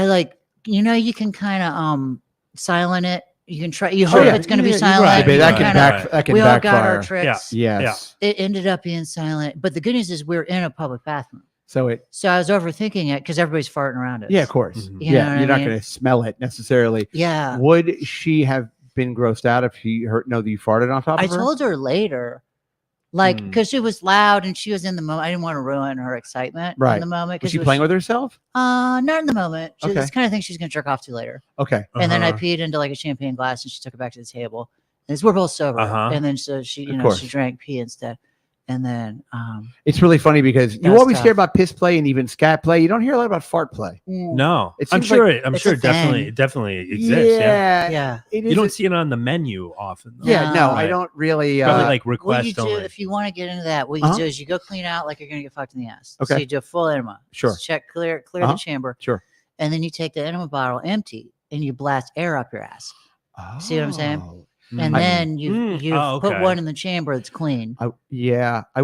like, you know, you can kind of silent it. You can try. You hope it's going to be silent. right. You That can can kinda- that can we all got our backfire. tricks. Yes. It ended up being silent, but the good news is we're in a public bathroom. So I was overthinking it because everybody's farting around us. yeah, of course. Mhm. You know what You're I not mean? going to smell it necessarily. Yeah. Would she have been grossed out if she know that you farted on top I of her? told her later, like, because she was loud and she was in the moment. I didn't want to ruin her excitement in the moment. Was she playing with herself? Not in the moment. She's Okay. this kind of thing she's going to jerk off to later. Okay. And then I peed into like a champagne glass and she took it back to the table. And we're both sober. And then so she, you know, she drank pee instead. And then it's really funny because you always hear about piss play and even scat play. You don't hear a lot about fart play. No, It I'm seems sure. like I'm it's sure a it definitely exists. Yeah, It you is don't see it on the menu often. Though. Yeah, no, I Right. don't really. Probably like what request you do only. if you want to get into that, what you do is you go clean out like you're going to get fucked in the ass. So Okay. you do a full enema. Sure. Just check, clear the chamber. Sure. And then you take the enema bottle empty and you blast air up your ass. See what I'm saying? Oh. And then you put okay. one in the chamber that's clean. I You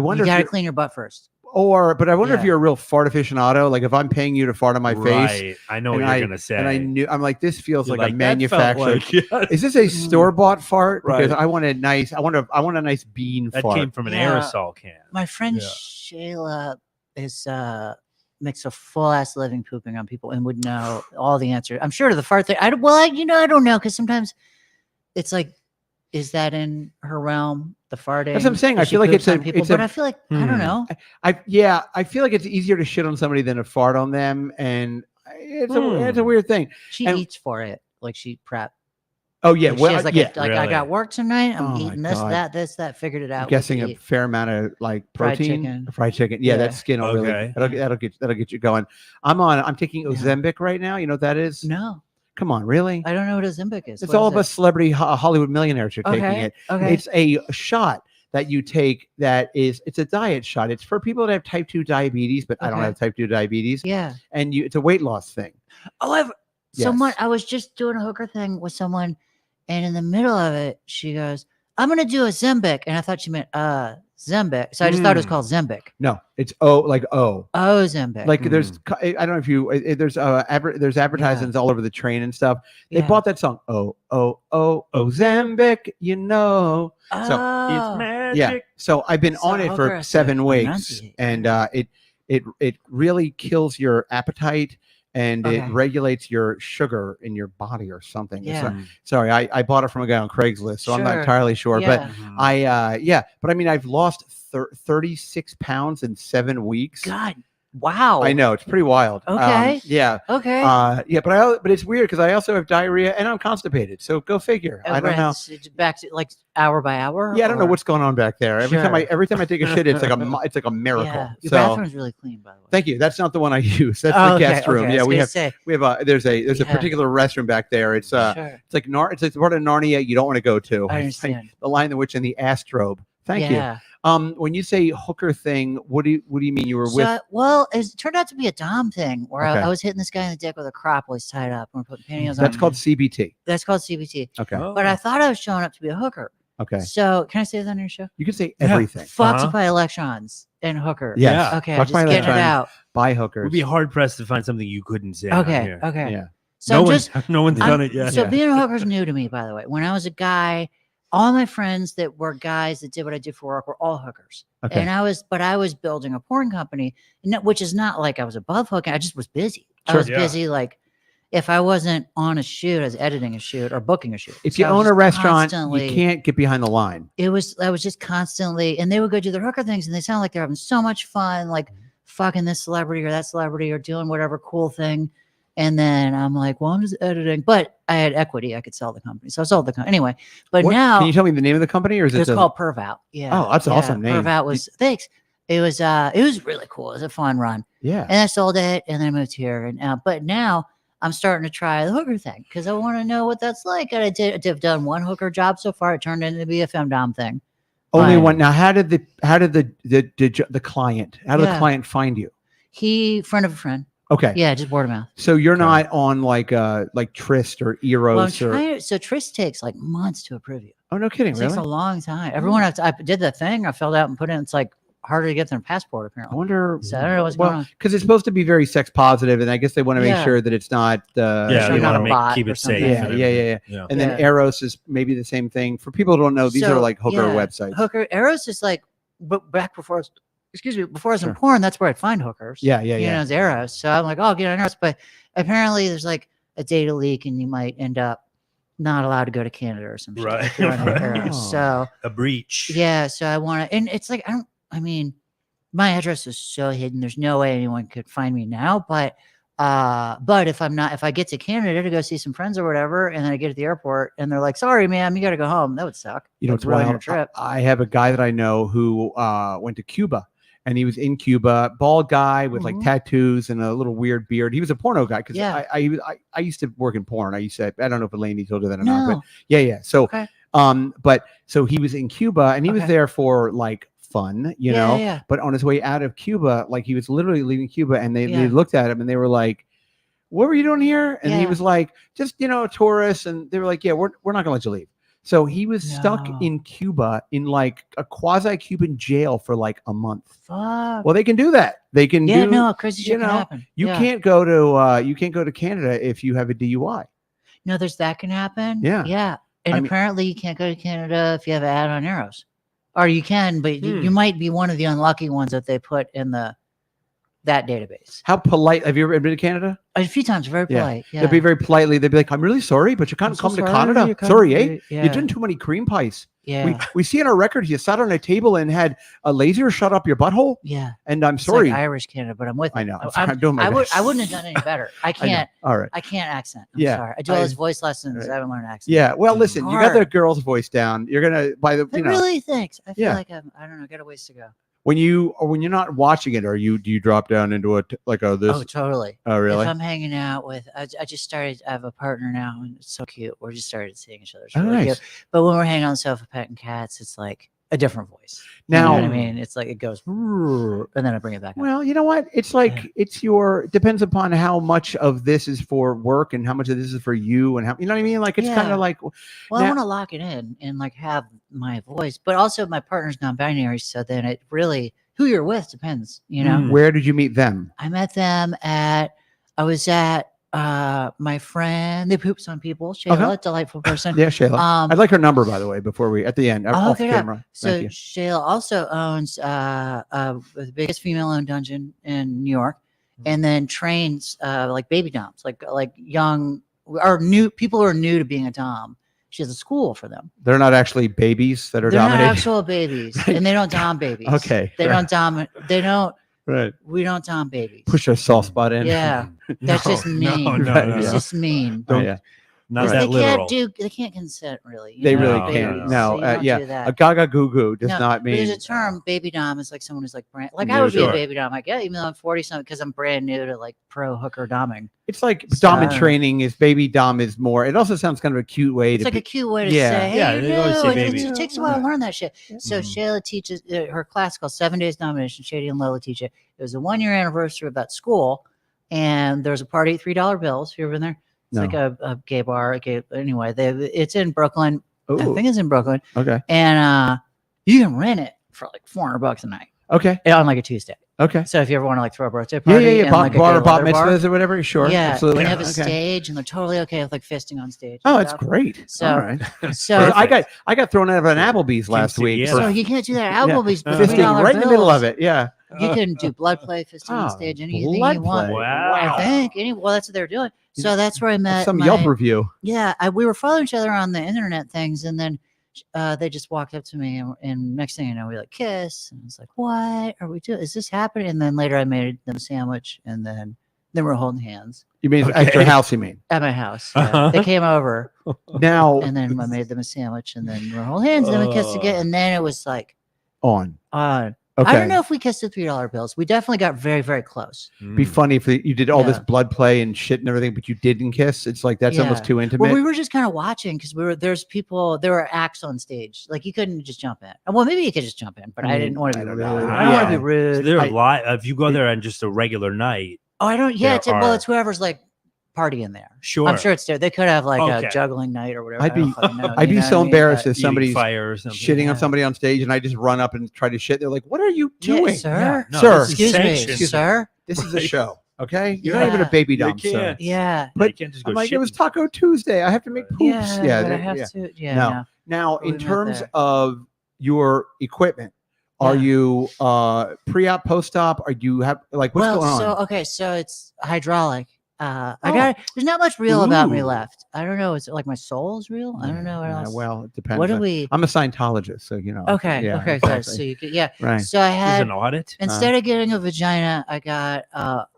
wonder. got to If clean your butt first. but I wonder if Yeah. you're a real fart aficionado. Like if I'm paying you to fart on my face, Right. I know what and you're gonna say. and I'm like, this feels You're like a "That felt manufactured. like-" Is this a store bought fart? Because Right. I want a nice. I want a nice bean that fart. came from an Yeah. aerosol can. My friend Yeah. Shayla is makes a full ass living pooping on people and would know all the answers. I'm sure to the fart thing. I don't know because sometimes it's like, is that in her realm? The farting. That's what I'm saying. I If she feel like poops it's on a- people, it's but a- I feel like I don't know. I feel like it's easier to shit on somebody than to fart on them, and it's a weird thing. She and- eats for it, like she prep. Oh yeah, Like well, she has like yeah. I really. got work tonight. I'm Oh, my eating this, God. that. Figured it out. I'm guessing what a to eat. fair amount of like Fried protein, chicken. fried chicken. Yeah, Yeah. that skin will Okay. really that'll get you going. I'm taking Ozempic right now. You know what that is? No, Come on, really? I don't know what a Ozempic is. It's What all is of us celebrity Hollywood millionaires are taking Okay, it. okay. It's a shot that you take it's a diet shot. It's for people that have type 2 diabetes, but I don't Okay. have type 2 diabetes. Yeah. And it's a weight loss thing. Oh, someone. Yes. I was just doing a hooker thing with someone, and in the middle of it, she goes, "I'm gonna do a Zembic," and I thought she meant Zembic, so I just thought it was called Zembic. No, it's O. Oh, Zembic. Like there's I don't know if you there's advertisements all over the train and stuff. They Yeah. bought that song Ozempic, you know. Oh. It's Yeah. magic. So I've been So on it hooker for has to 7 weeks, enunciate. and it really kills your appetite and it Okay. regulates your sugar in your body or something. It's Yeah. not- sorry, I bought it from a guy on Craigslist, so I'm not Sure. entirely sure. But Yeah. but I mean, I've lost 36 pounds in 7 weeks. God, wow. I know it's pretty wild. Okay. Yeah. Okay. But it's weird because I also have diarrhea and I'm constipated. So go figure. I don't know. It's back to like hour by hour. Yeah, I don't know or- what's going on back there. Every time I take a shit, it's like a miracle. Yeah. Your So bathroom's really clean, by the way. thank you. That's not the one I use. That's Oh, the okay, guest room. okay. I Yeah, was we gonna have say, there's a Yeah. particular restroom back there. It's sure. it's part of Narnia you don't want to go to. I It's like understand. the Lion, the Witch, and the Astrobe. Thank Yeah. you. When you say hooker thing, what do you mean? You were with? Well, it turned out to be a Dom thing where Okay. I was hitting this guy in the dick with a crop while he's tied up. And we're putting pantyhose on. That's called CBT. That's called CBT. Okay. Oh. But I thought I was showing up to be a hooker. Okay. So can I say that on your show? You can say Yeah. everything. Fucked Uh-huh. by electrons and hooker. Yes. Okay, Fucked just by getting it electrons. out. Buy hookers. We'd be hard pressed to find something you couldn't say. on Okay. here. Okay. Yeah. So no I'm one's just no one's I'm- done it yet. So Yeah. being a hooker's new to me, by the way. When I was a guy, all my friends that were guys that did what I did for work were all hookers. Okay. And I was building a porn company, which is not like I was above hooking. I just was busy. I Sure. was Yeah. busy. Like if I wasn't on a shoot, I was editing a shoot or booking a shoot. If So you I was own a just restaurant, constantly- you can't get behind the line. I was just constantly, and they would go do their hooker things, and they sound like they're having so much fun, like Mm-hmm. fucking this celebrity or that celebrity or doing whatever cool thing. And then I'm like, well, I'm just editing, but I had equity. I could sell the company, so I sold the company anyway. But What- now can you tell me the name of the company, or is it's it called Perv Out. Yeah. Oh, that's an yeah, awesome name. Perv Out was thanks. It was really cool. It was a fun run. Yeah. And I sold it, and then I moved here. And but now I'm starting to try the hooker thing because I want to know what that's like. And I've done one hooker job so far. It turned into be a femdom thing. Only But one. Now, how did the client? How did the client find you? He friend of a friend. Okay. Yeah, just word of mouth. So you're not on like Trist or Eros or. So Trist takes like months to approve you. Oh, no kidding! It Really? takes a long time. Everyone, I did the thing. I filled out and put in. It's like harder to get than a passport apparently. I wonder. So I don't know what's going on. Because it's supposed to be very sex positive, and I guess they want to make sure that it's not. They not want a bot to keep or it safe. something. Yeah. And then Eros is maybe the same thing. For people who don't know, these are like hooker websites. Eros is like, but back before. Before I was in porn, that's where I'd find hookers. Yeah. You know, it's Eros. So I'm like, oh, I'll get on Eros. But apparently there's like a data leak and you might end up not allowed to go to Canada or some shit. Right. If you're on Eros. So a breach. Yeah. So I want to, and it's like, I mean, my address is so hidden. There's no way anyone could find me now. But if I get to Canada to go see some friends or whatever, and then I get at the airport and they're like, sorry, ma'am, you got to go home. That would suck. You know, it's ruin wild. your trip. I have a guy that I know who went to Cuba. And he was in Cuba, bald guy with like tattoos and a little weird beard. He was a porno guy because I used to work in porn. I don't know if Elaine told you that or not, but yeah. So, so he was in Cuba and he was there for like fun, you know. Yeah. But on his way out of Cuba, like he was literally leaving Cuba, and they looked at him and they were like, "What were you doing here?" And he was like, "Just a tourist." And they were like, "Yeah, we're not gonna let you leave." So he was stuck in Cuba in like a quasi-Cuban jail for like a month. Fuck. Well, they can do that. They can do. No, crazy shit can happen. You can't go to Canada if you have a DUI. No, that can happen. Yeah. And apparently you can't go to Canada if you have an ad on Eros, or you can, but you might be one of the unlucky ones that they put in that database. How polite? Have you ever been to Canada? A few times, very polite. Yeah. They'd be very politely. They'd be like, "I'm really sorry, but you can't come to Canada. Sorry, eh? Yeah. You're doing too many cream pies. Yeah. We see on our record you sat on a table and had a laser shut up your butthole. Yeah. And I'm It's sorry. like Irish Canada, but I'm with. I know. I'm doing my best. I wouldn't have done any better. I can't. All right. I can't accent. I'm Yeah. sorry. I do all those voice lessons. Right. I haven't learned accent. Yeah. Well, listen, you got Hard. the girl's voice down. You're gonna Really? Thanks. I feel Yeah. like I don't know. Got a ways to go. when you're not watching it, do you drop down into this? Oh, totally. Oh, really? If I'm hanging out with, I just started. I have a partner now, and it's so cute. We're just started seeing each other. It's Oh, really nice. cute. But when we're hanging on the sofa petting cats, it's like a different voice. Now, you know what I mean? It's like it goes, and then I bring it back. Up. Well, you know what? It's like it depends upon how much of this is for work and how much of this is for you, and how you know what I mean. Like it's kind of like. Well, I want to lock it in and like have my voice, but also my partner's non-binary, so then it really who you're with depends. You know. Where did you meet them? I met them I was at my friend. They poops on people. Shayla, delightful person. Yeah, Shayla. I'd like her number, by the way, before we at the end off camera. So Shayla also owns the biggest female-owned dungeon in New York, and then trains like baby doms, like young or new people who are new to being a dom. She has a school for them. They're not actually babies that are dominating. They're not actual babies, and they don't dom babies. Okay, they don't dom. They don't. Right. We don't dom babies. Push a soft spot in. Yeah. That's just mean. No. It's just mean. Not that literal. They can't consent really. They really can't. No. A gaga goo goo does not mean. There's a term, baby dom is like someone who's like brand. Like I would be a baby dom. I get even though I'm 40 something because I'm brand new to like pro hooker doming. It's like dom and training is baby dom is more. It also sounds kind of a cute way to. It's like a cute way to say. Hey, they always say baby. It takes a while to learn that shit. So Shayla teaches her class called 7 Days Domination. Shady and Lola teach it. It was a 1-year anniversary of that school, and there was a party at $3 bills. Have you ever been there? It's like a gay bar. Anyway, it's in Brooklyn. Ooh. I think it's in Brooklyn. Okay. And you can rent it for like $400 a night. Okay. On like a Tuesday. Okay. So if you ever want to like throw a birthday party, yeah. Bat mitzvahs or whatever, sure. Yeah. Absolutely. And they have a stage, and they're totally okay with like fisting on stage. Oh, it's great. So, all right. So I got thrown out of an Applebee's last week. So you can't do that at Applebee's. Fisting right in the middle of it. Yeah. You can do blood play, fisting on stage, anything you want. Wow. I think. Well, that's what they're doing. So that's where I met some Yelp review. Yeah, we were following each other on the internet things, and then they just walked up to me, and next thing you know, we like kiss, and I was like, "What are we doing? Is this happening?" And then later, I made them a sandwich, and then we're holding hands. You mean at your house? You mean at my house? Yeah. They came over now, and then I made them a sandwich, and then we're holding hands, and then we kissed again, and then it was like on. Okay. I don't know if we kissed the $3 bills. We definitely got very, very close. Be funny if you did all this Yeah. blood play and shit and everything, but you didn't kiss. It's like that's almost Yeah. too intimate. Well, we were just kind of watching because there were acts on stage. Like you couldn't just jump in. Well, maybe you could just jump in, but I didn't want to be rude. I don't want to be rude. So they're live. If you go there on just a regular night. Oh, I don't. Yeah, there it's whoever's like partying there. Sure. I'm sure it's there. They could have like Okay. a juggling night or whatever. I'd I don't be- fucking know, I'd you be know so what I mean? embarrassed But- if somebody's fire or something. shitting on Yeah. somebody on stage and I just run up and try to shit. They're like, "What are you Yeah, doing, sir? No, Sir. this is Excuse me, sanctioned. sir. This is a Right. show, okay? You're Yeah. not even a baby You dump, sir." can't. Yeah. No, you But can't just go I'm like, it was shitting. Taco Tuesday. I have to make poops. Yeah, but I that- have yeah. to. Yeah. No. No. Now, We in met terms there. of your equipment, are Yeah. you pre-op, post-op? Or do you have like what's going on? So it's hydraulic. I Oh. got. There's not much real about me Ooh. left. I don't know. Is it like my soul's real? I don't know what Yeah, else. well, it depends. What do we? I'm a Scientologist, so you know. Okay. Yeah, Okay. Good. exactly. So you could. Yeah. Right. So I This is had an audit. instead of getting a vagina, I got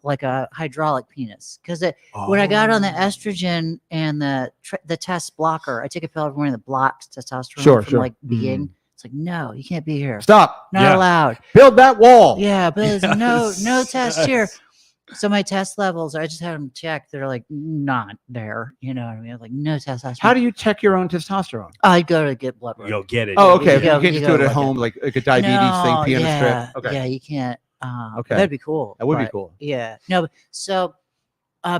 like a hydraulic penis because when I got on the Oh. estrogen and the test blocker, I take a pill every morning that blocks testosterone Sure, from sure. like being. It's like no, you can't be here. Stop. Not Yeah. allowed. Build that wall. Yeah, but there's no Yes. test here. Yes. So my test levels, I just had them checked. They're like not there. You know what I mean? Like no testosterone. How do you check your own testosterone? I'd go to get blood work. You'll get it. Oh, okay. You go- You can't you just go do it at look home, like a diabetes thing, pee on a yeah, strip. Okay. yeah, you can't. Okay. That'd be cool. That would be but cool. Yeah. No. So,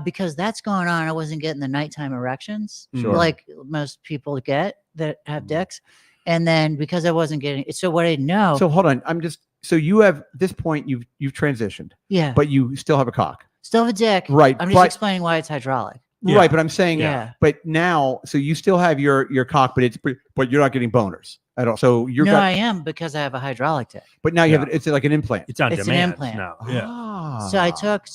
because that's going on, I wasn't getting the nighttime erections Sure. like most people get that have dicks, and then because I wasn't getting it, so what I know. So hold on. So you have at this point you've transitioned, yeah, but you still have a cock. still have a dick. Right. I'm just but, explaining why it's hydraulic. Yeah. Right, but I'm saying Yeah. but now so you still have your cock, but you're not getting boners at all. So you're No, I am because I have a hydraulic dick. but now you have Yeah. it's like an implant. It's on It's an demand implant. now. Yeah. Ah. So I took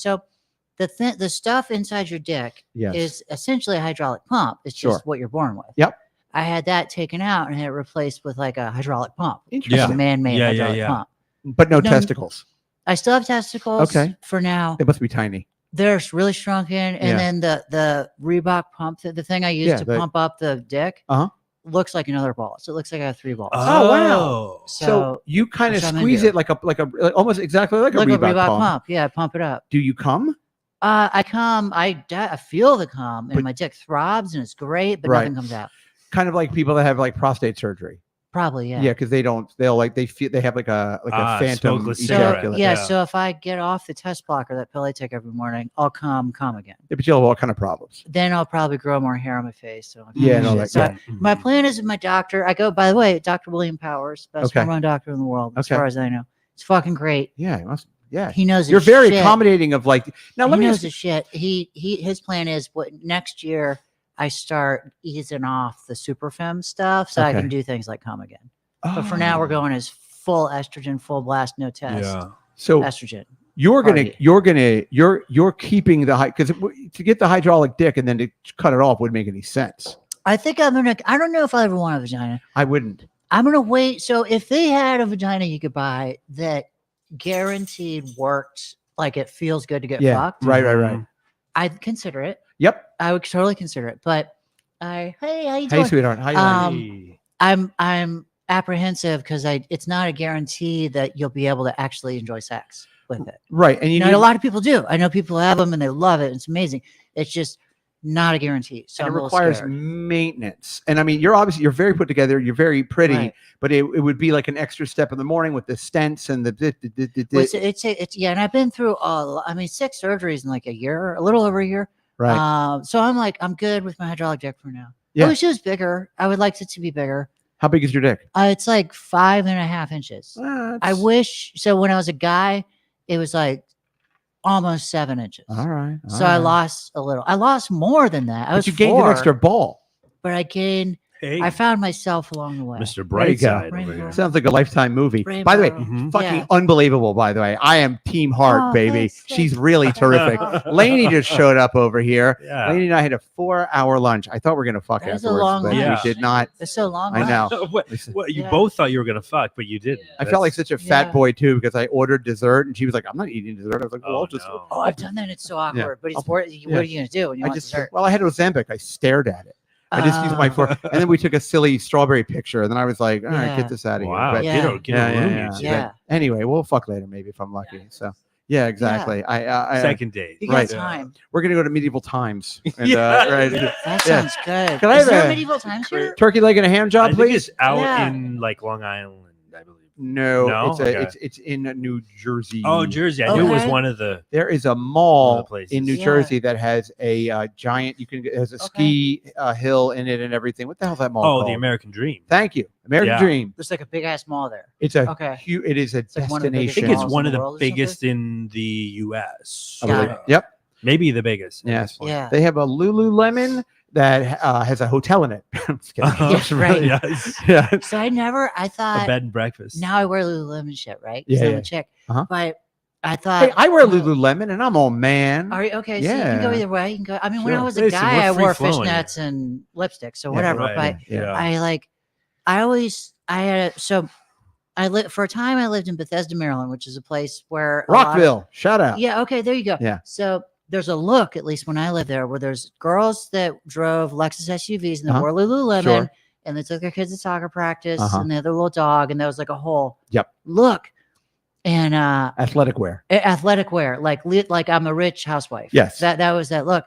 the stuff inside your dick Yes. is essentially a hydraulic pump. It's Sure. just what you're born with. Yep. I had that taken out and had it replaced with like a hydraulic pump. Like Interesting. a man-made Yeah, yeah, hydraulic yeah. pump. But no No, testicles. I still have testicles Okay. for now. They must be tiny. They're really shrunken. And Yeah. then the Reebok pump, the thing I use Yeah, to the- pump up the dick, Uh-huh. looks like another ball. So it looks like I have 3 balls. Oh, wow. So So you kind of that's what I'm squeeze into. it like almost exactly like a like Reebok, a Reebok pump. pump. Yeah, pump it up. Do you come? I come, I feel the cum, and But- my dick throbs, and it's great, but Right. nothing comes out. Kind of like people that have like prostate surgery. Probably, yeah. Yeah, because they have like a phantom smokeless ejaculate. Yeah, Yeah. so if I get off the test blocker, that pill I take every morning, I'll come again. Yeah, but you'll have all kind of problems. Then I'll probably grow more hair on my face. So Yeah, and all that. So Yeah. my plan is with my doctor. I go, by the way, Dr. William Powers, best Okay. hormone doctor in the world, as Okay. far as I know. It's fucking great. Yeah, it must. Yeah, He knows. you're his very shit. accommodating of like. Now He let me knows ask, his shit. His plan is what next year I start easing off the super femme stuff so I Okay. can do things like come again. But for now, we're Oh. going as full estrogen, full blast, no test. Yeah. So Estrogen. you're party. you're keeping the high because to get the hydraulic dick and then to cut it off wouldn't make any sense. I think I don't know if I ever want a vagina. I wouldn't. I'm gonna wait. So if they had a vagina you could buy that guaranteed worked, like it feels good to get Yeah, fucked, right. I'd consider it. Yep. I would totally consider it. But hey, how you Hey, doing? sweetheart. How you doing? I'm apprehensive because it's not a guarantee that you'll be able to actually enjoy sex with it. Right, and you You need know, a lot of people do. I know people have them and they love it. It's amazing. It's just not a guarantee. So and I'm it a little requires scared. maintenance. And I mean, you're very put together. You're very pretty, Right. but it would be like an extra step in the morning with the stents and the. Well, it's yeah, and I've been through 6 surgeries in like a year, a little over a year. Right. So I'm good with my hydraulic dick for now. Yeah. I wish it was bigger. I would like it to be bigger. How big is your dick? It's like 5.5 inches. I wish. So when I was a guy, it was like almost 7 inches. All right. So I lost a little. I lost more than that. I But was you gained 4, an extra ball. but I gained. Hey, I found myself along the way. Mr. There you go. Brightside over Rainbow. here. Sounds like a Lifetime movie. By the way, Rainbow. fucking Yeah. unbelievable. By the way, I am Team Hart, Oh, baby. thanks, She's thanks. really terrific. Lainey just showed up over here. Yeah. Lainey and I had a 4-hour lunch. I thought we were gonna fuck That is a afterwards, long but lunch. we did not. It's so long. I know. What, you Yeah. both thought you were gonna fuck, but you didn't. I felt like such a fat Yeah. boy too because I ordered dessert and she was like, "I'm not eating dessert." I was like, "Well, Oh, I'll just." no. Oh, I've done that. It's so awkward. But it's I'll- what are you gonna do when you I want just dessert? well, I had Ozempic. I stared at it. I just used my fork, and then we took a silly strawberry picture, and then I was like, all right, Yeah. get this out of Wow. here. But Yeah. Get a room. You two. Yeah. anyway, we'll fuck later maybe if I'm lucky. So yeah, exactly. I Second date. You got Right. time. we're gonna go to medieval times. And, Yeah. right. That sounds good. Can I Is have there a- a medieval times here? Turkey leg and a ham I job, think please. it's out Yeah. in like Long Island, I believe. No, No? it's Okay. it's in New Jersey. Oh, Jersey. I knew it was Okay. one of the. There is a mall places. in New Yeah. Jersey that has a giant. You can has a ski hill in it and everything. What the hell's that mall Oh, called? the American Dream. Thank you, American Yeah. Dream. There's like a big ass mall there. It's a Okay. huge. It is a like one of the biggest I think destination. it's malls one in of the the world or something? biggest in the U.S. I Got believe. it. Yep. Maybe the biggest. at Yes. this point. Yeah. They have a Lululemon that has a hotel in it. I'm just kidding. Yeah, right. Yes. Yeah. So I A thought bed and breakfast. now I wear Lululemon shit, right? 'Cause Yeah, I'm yeah. a chick. Uh-huh. But I thought Hey, I wear Lululemon and I'm all man. Are you okay? So you can go Yeah. either way. You can go. I mean, when I Sure. was a Listen, guy, we're I wore free-flowing fishnets and lipstick, so Yeah, whatever. right. But Yeah. I had I lived for a time. I lived in Bethesda, Maryland, which is a place where a lot of- Rockville. Shout out. yeah. Okay. There you go. Yeah. So there's a look, at least when I lived there, where there's girls that drove Lexus SUVs and they Uh-huh. wore Lululemon, Sure. and they took their kids to soccer practice, Uh-huh. and they had their little dog, and there was like a whole Yep. look, and Athletic wear. athletic wear, like I'm a rich housewife. Yes. That was that look,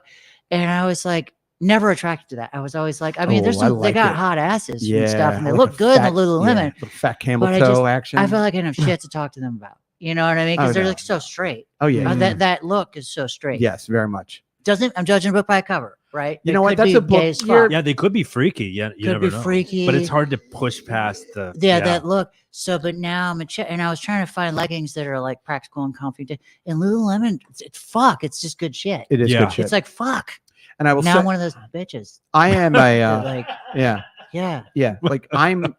and I was like never attracted to that. I was always like, I mean, Oh, I they like got it. hot asses Yeah. and stuff, and they like look a good fat- in the Lululemon. yeah, little fat camel but I toe just- action. I feel like I didn't have shit to talk to them about. You know what I mean? Because Oh, they're no. like so straight. oh yeah. That look is so straight. Yes, very much. I'm judging a book by a cover, right? You It know what? could That's be a book- gay as fuck. you're- Yeah, they could be freaky. Yeah, you Could never be know. freaky. But it's hard to push past the. Yeah, that look. So, but now I'm and I was trying to find leggings that are like practical and comfy. And Lululemon, it's fuck. It's just good shit. It is Yeah. good shit. It's like fuck. and I will Now say, I'm one of those bitches. I am that, a like, yeah. yeah, Yeah, like I'm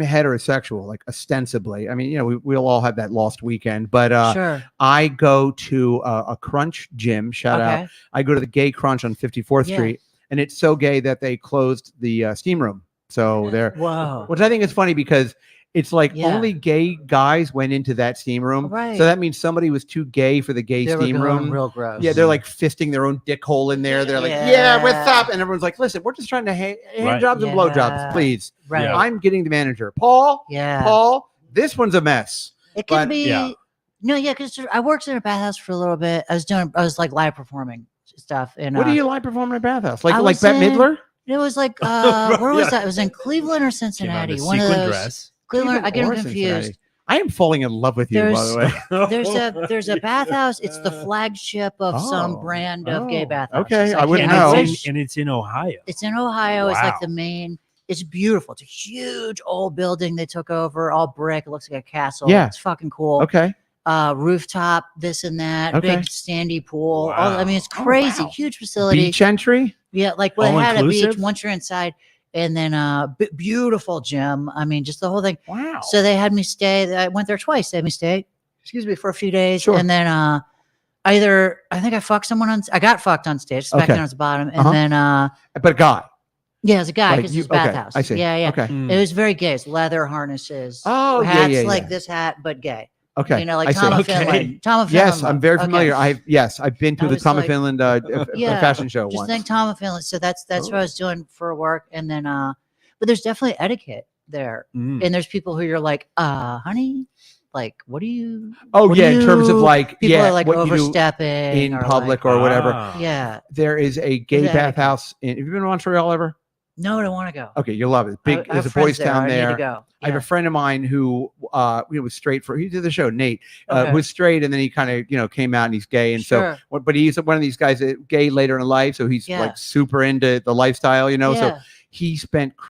heterosexual, like ostensibly. I mean, you know, we'll all have that lost weekend, but sure. I go to a Crunch gym. Shout out! I go to the Gay Crunch on 54th Yeah. Street, and it's so gay that they closed the steam room. So they're, Whoa. which I think is funny because it's like Yeah. only gay guys went into that steam room. Right. So that means somebody was too gay for the gay They were steam going room. real gross. Yeah, they're like fisting their own dick hole in there. They're like, Yeah. yeah, what's up? And everyone's like, listen, we're just trying to hand Right. jobs and Yeah. blowjobs, please. right. Yeah. I'm getting the manager. Paul, Yeah. Paul, this one's a mess. It could but- be. yeah. No, yeah, because I worked in a bathhouse for a little bit. I was like live performing stuff. And What do you like performing in a bathhouse? Like I like was Bette in- Midler? It was like where was Yeah. that? It was in Cleveland or Came out Cincinnati. in a One of sequin those. dress. Cleveland. Even I get them or confused. Cincinnati. I am falling in love with you, by the way. There's a bathhouse. It's the flagship of some Oh. brand of gay Oh. bathhouse. Okay, I wouldn't and know. It's in Ohio. It's in Ohio. It's like Wow. the main. It's beautiful. It's a huge old building they took over, all brick. It looks like a castle. Yeah. It's fucking cool. Okay. Rooftop, this and that, Okay. big standy pool. Wow. I mean, it's Oh, crazy. wow. Huge facility. Beach entry? Yeah, like well, All it had a beach inclusive? once you're inside, and then beautiful gym. I mean, just the whole thing. Wow. So they had me stay. I went there twice. They had me stay. Excuse me, for a few days, Sure. and then I think I fucked someone on. I got fucked on stage. Back Okay. then I was the bottom, and Uh-huh. then but God. yeah, as a guy Like because you- it's okay, bathhouse. I see. Yeah, yeah. Okay. Mm. It was very gay. It's leather harnesses. Oh, yeah, hats yeah, like yeah. this hat, but gay. Okay. You know, like I see. Tom of Okay. Finland. Tom of Finland. Yes, I'm look. very Okay. familiar. I've been to I the was Tom of like- Finland Yeah, fashion show Just once. think Tom of Finland. So that's what I was doing for work, and then but there's definitely etiquette there, Mm. and there's people who you're like, honey, like, what do you? Oh what yeah, do in terms of you- like People yeah, are like what you do overstepping in or public like, or whatever. Ah. yeah. There is a gay Is that bathhouse. Have you been to Montreal ever? No, I don't want to go. Okay, you'll love it. Big. I There's have a boys' friends there. town I need there. to go. I have a friend of mine who was straight for. He did the show. Nate Okay. was straight, and then he kind of came out and he's gay, and Sure. so. But he's one of these guys that gay later in life, so he's Yeah. like super into the lifestyle, So Yeah. he spent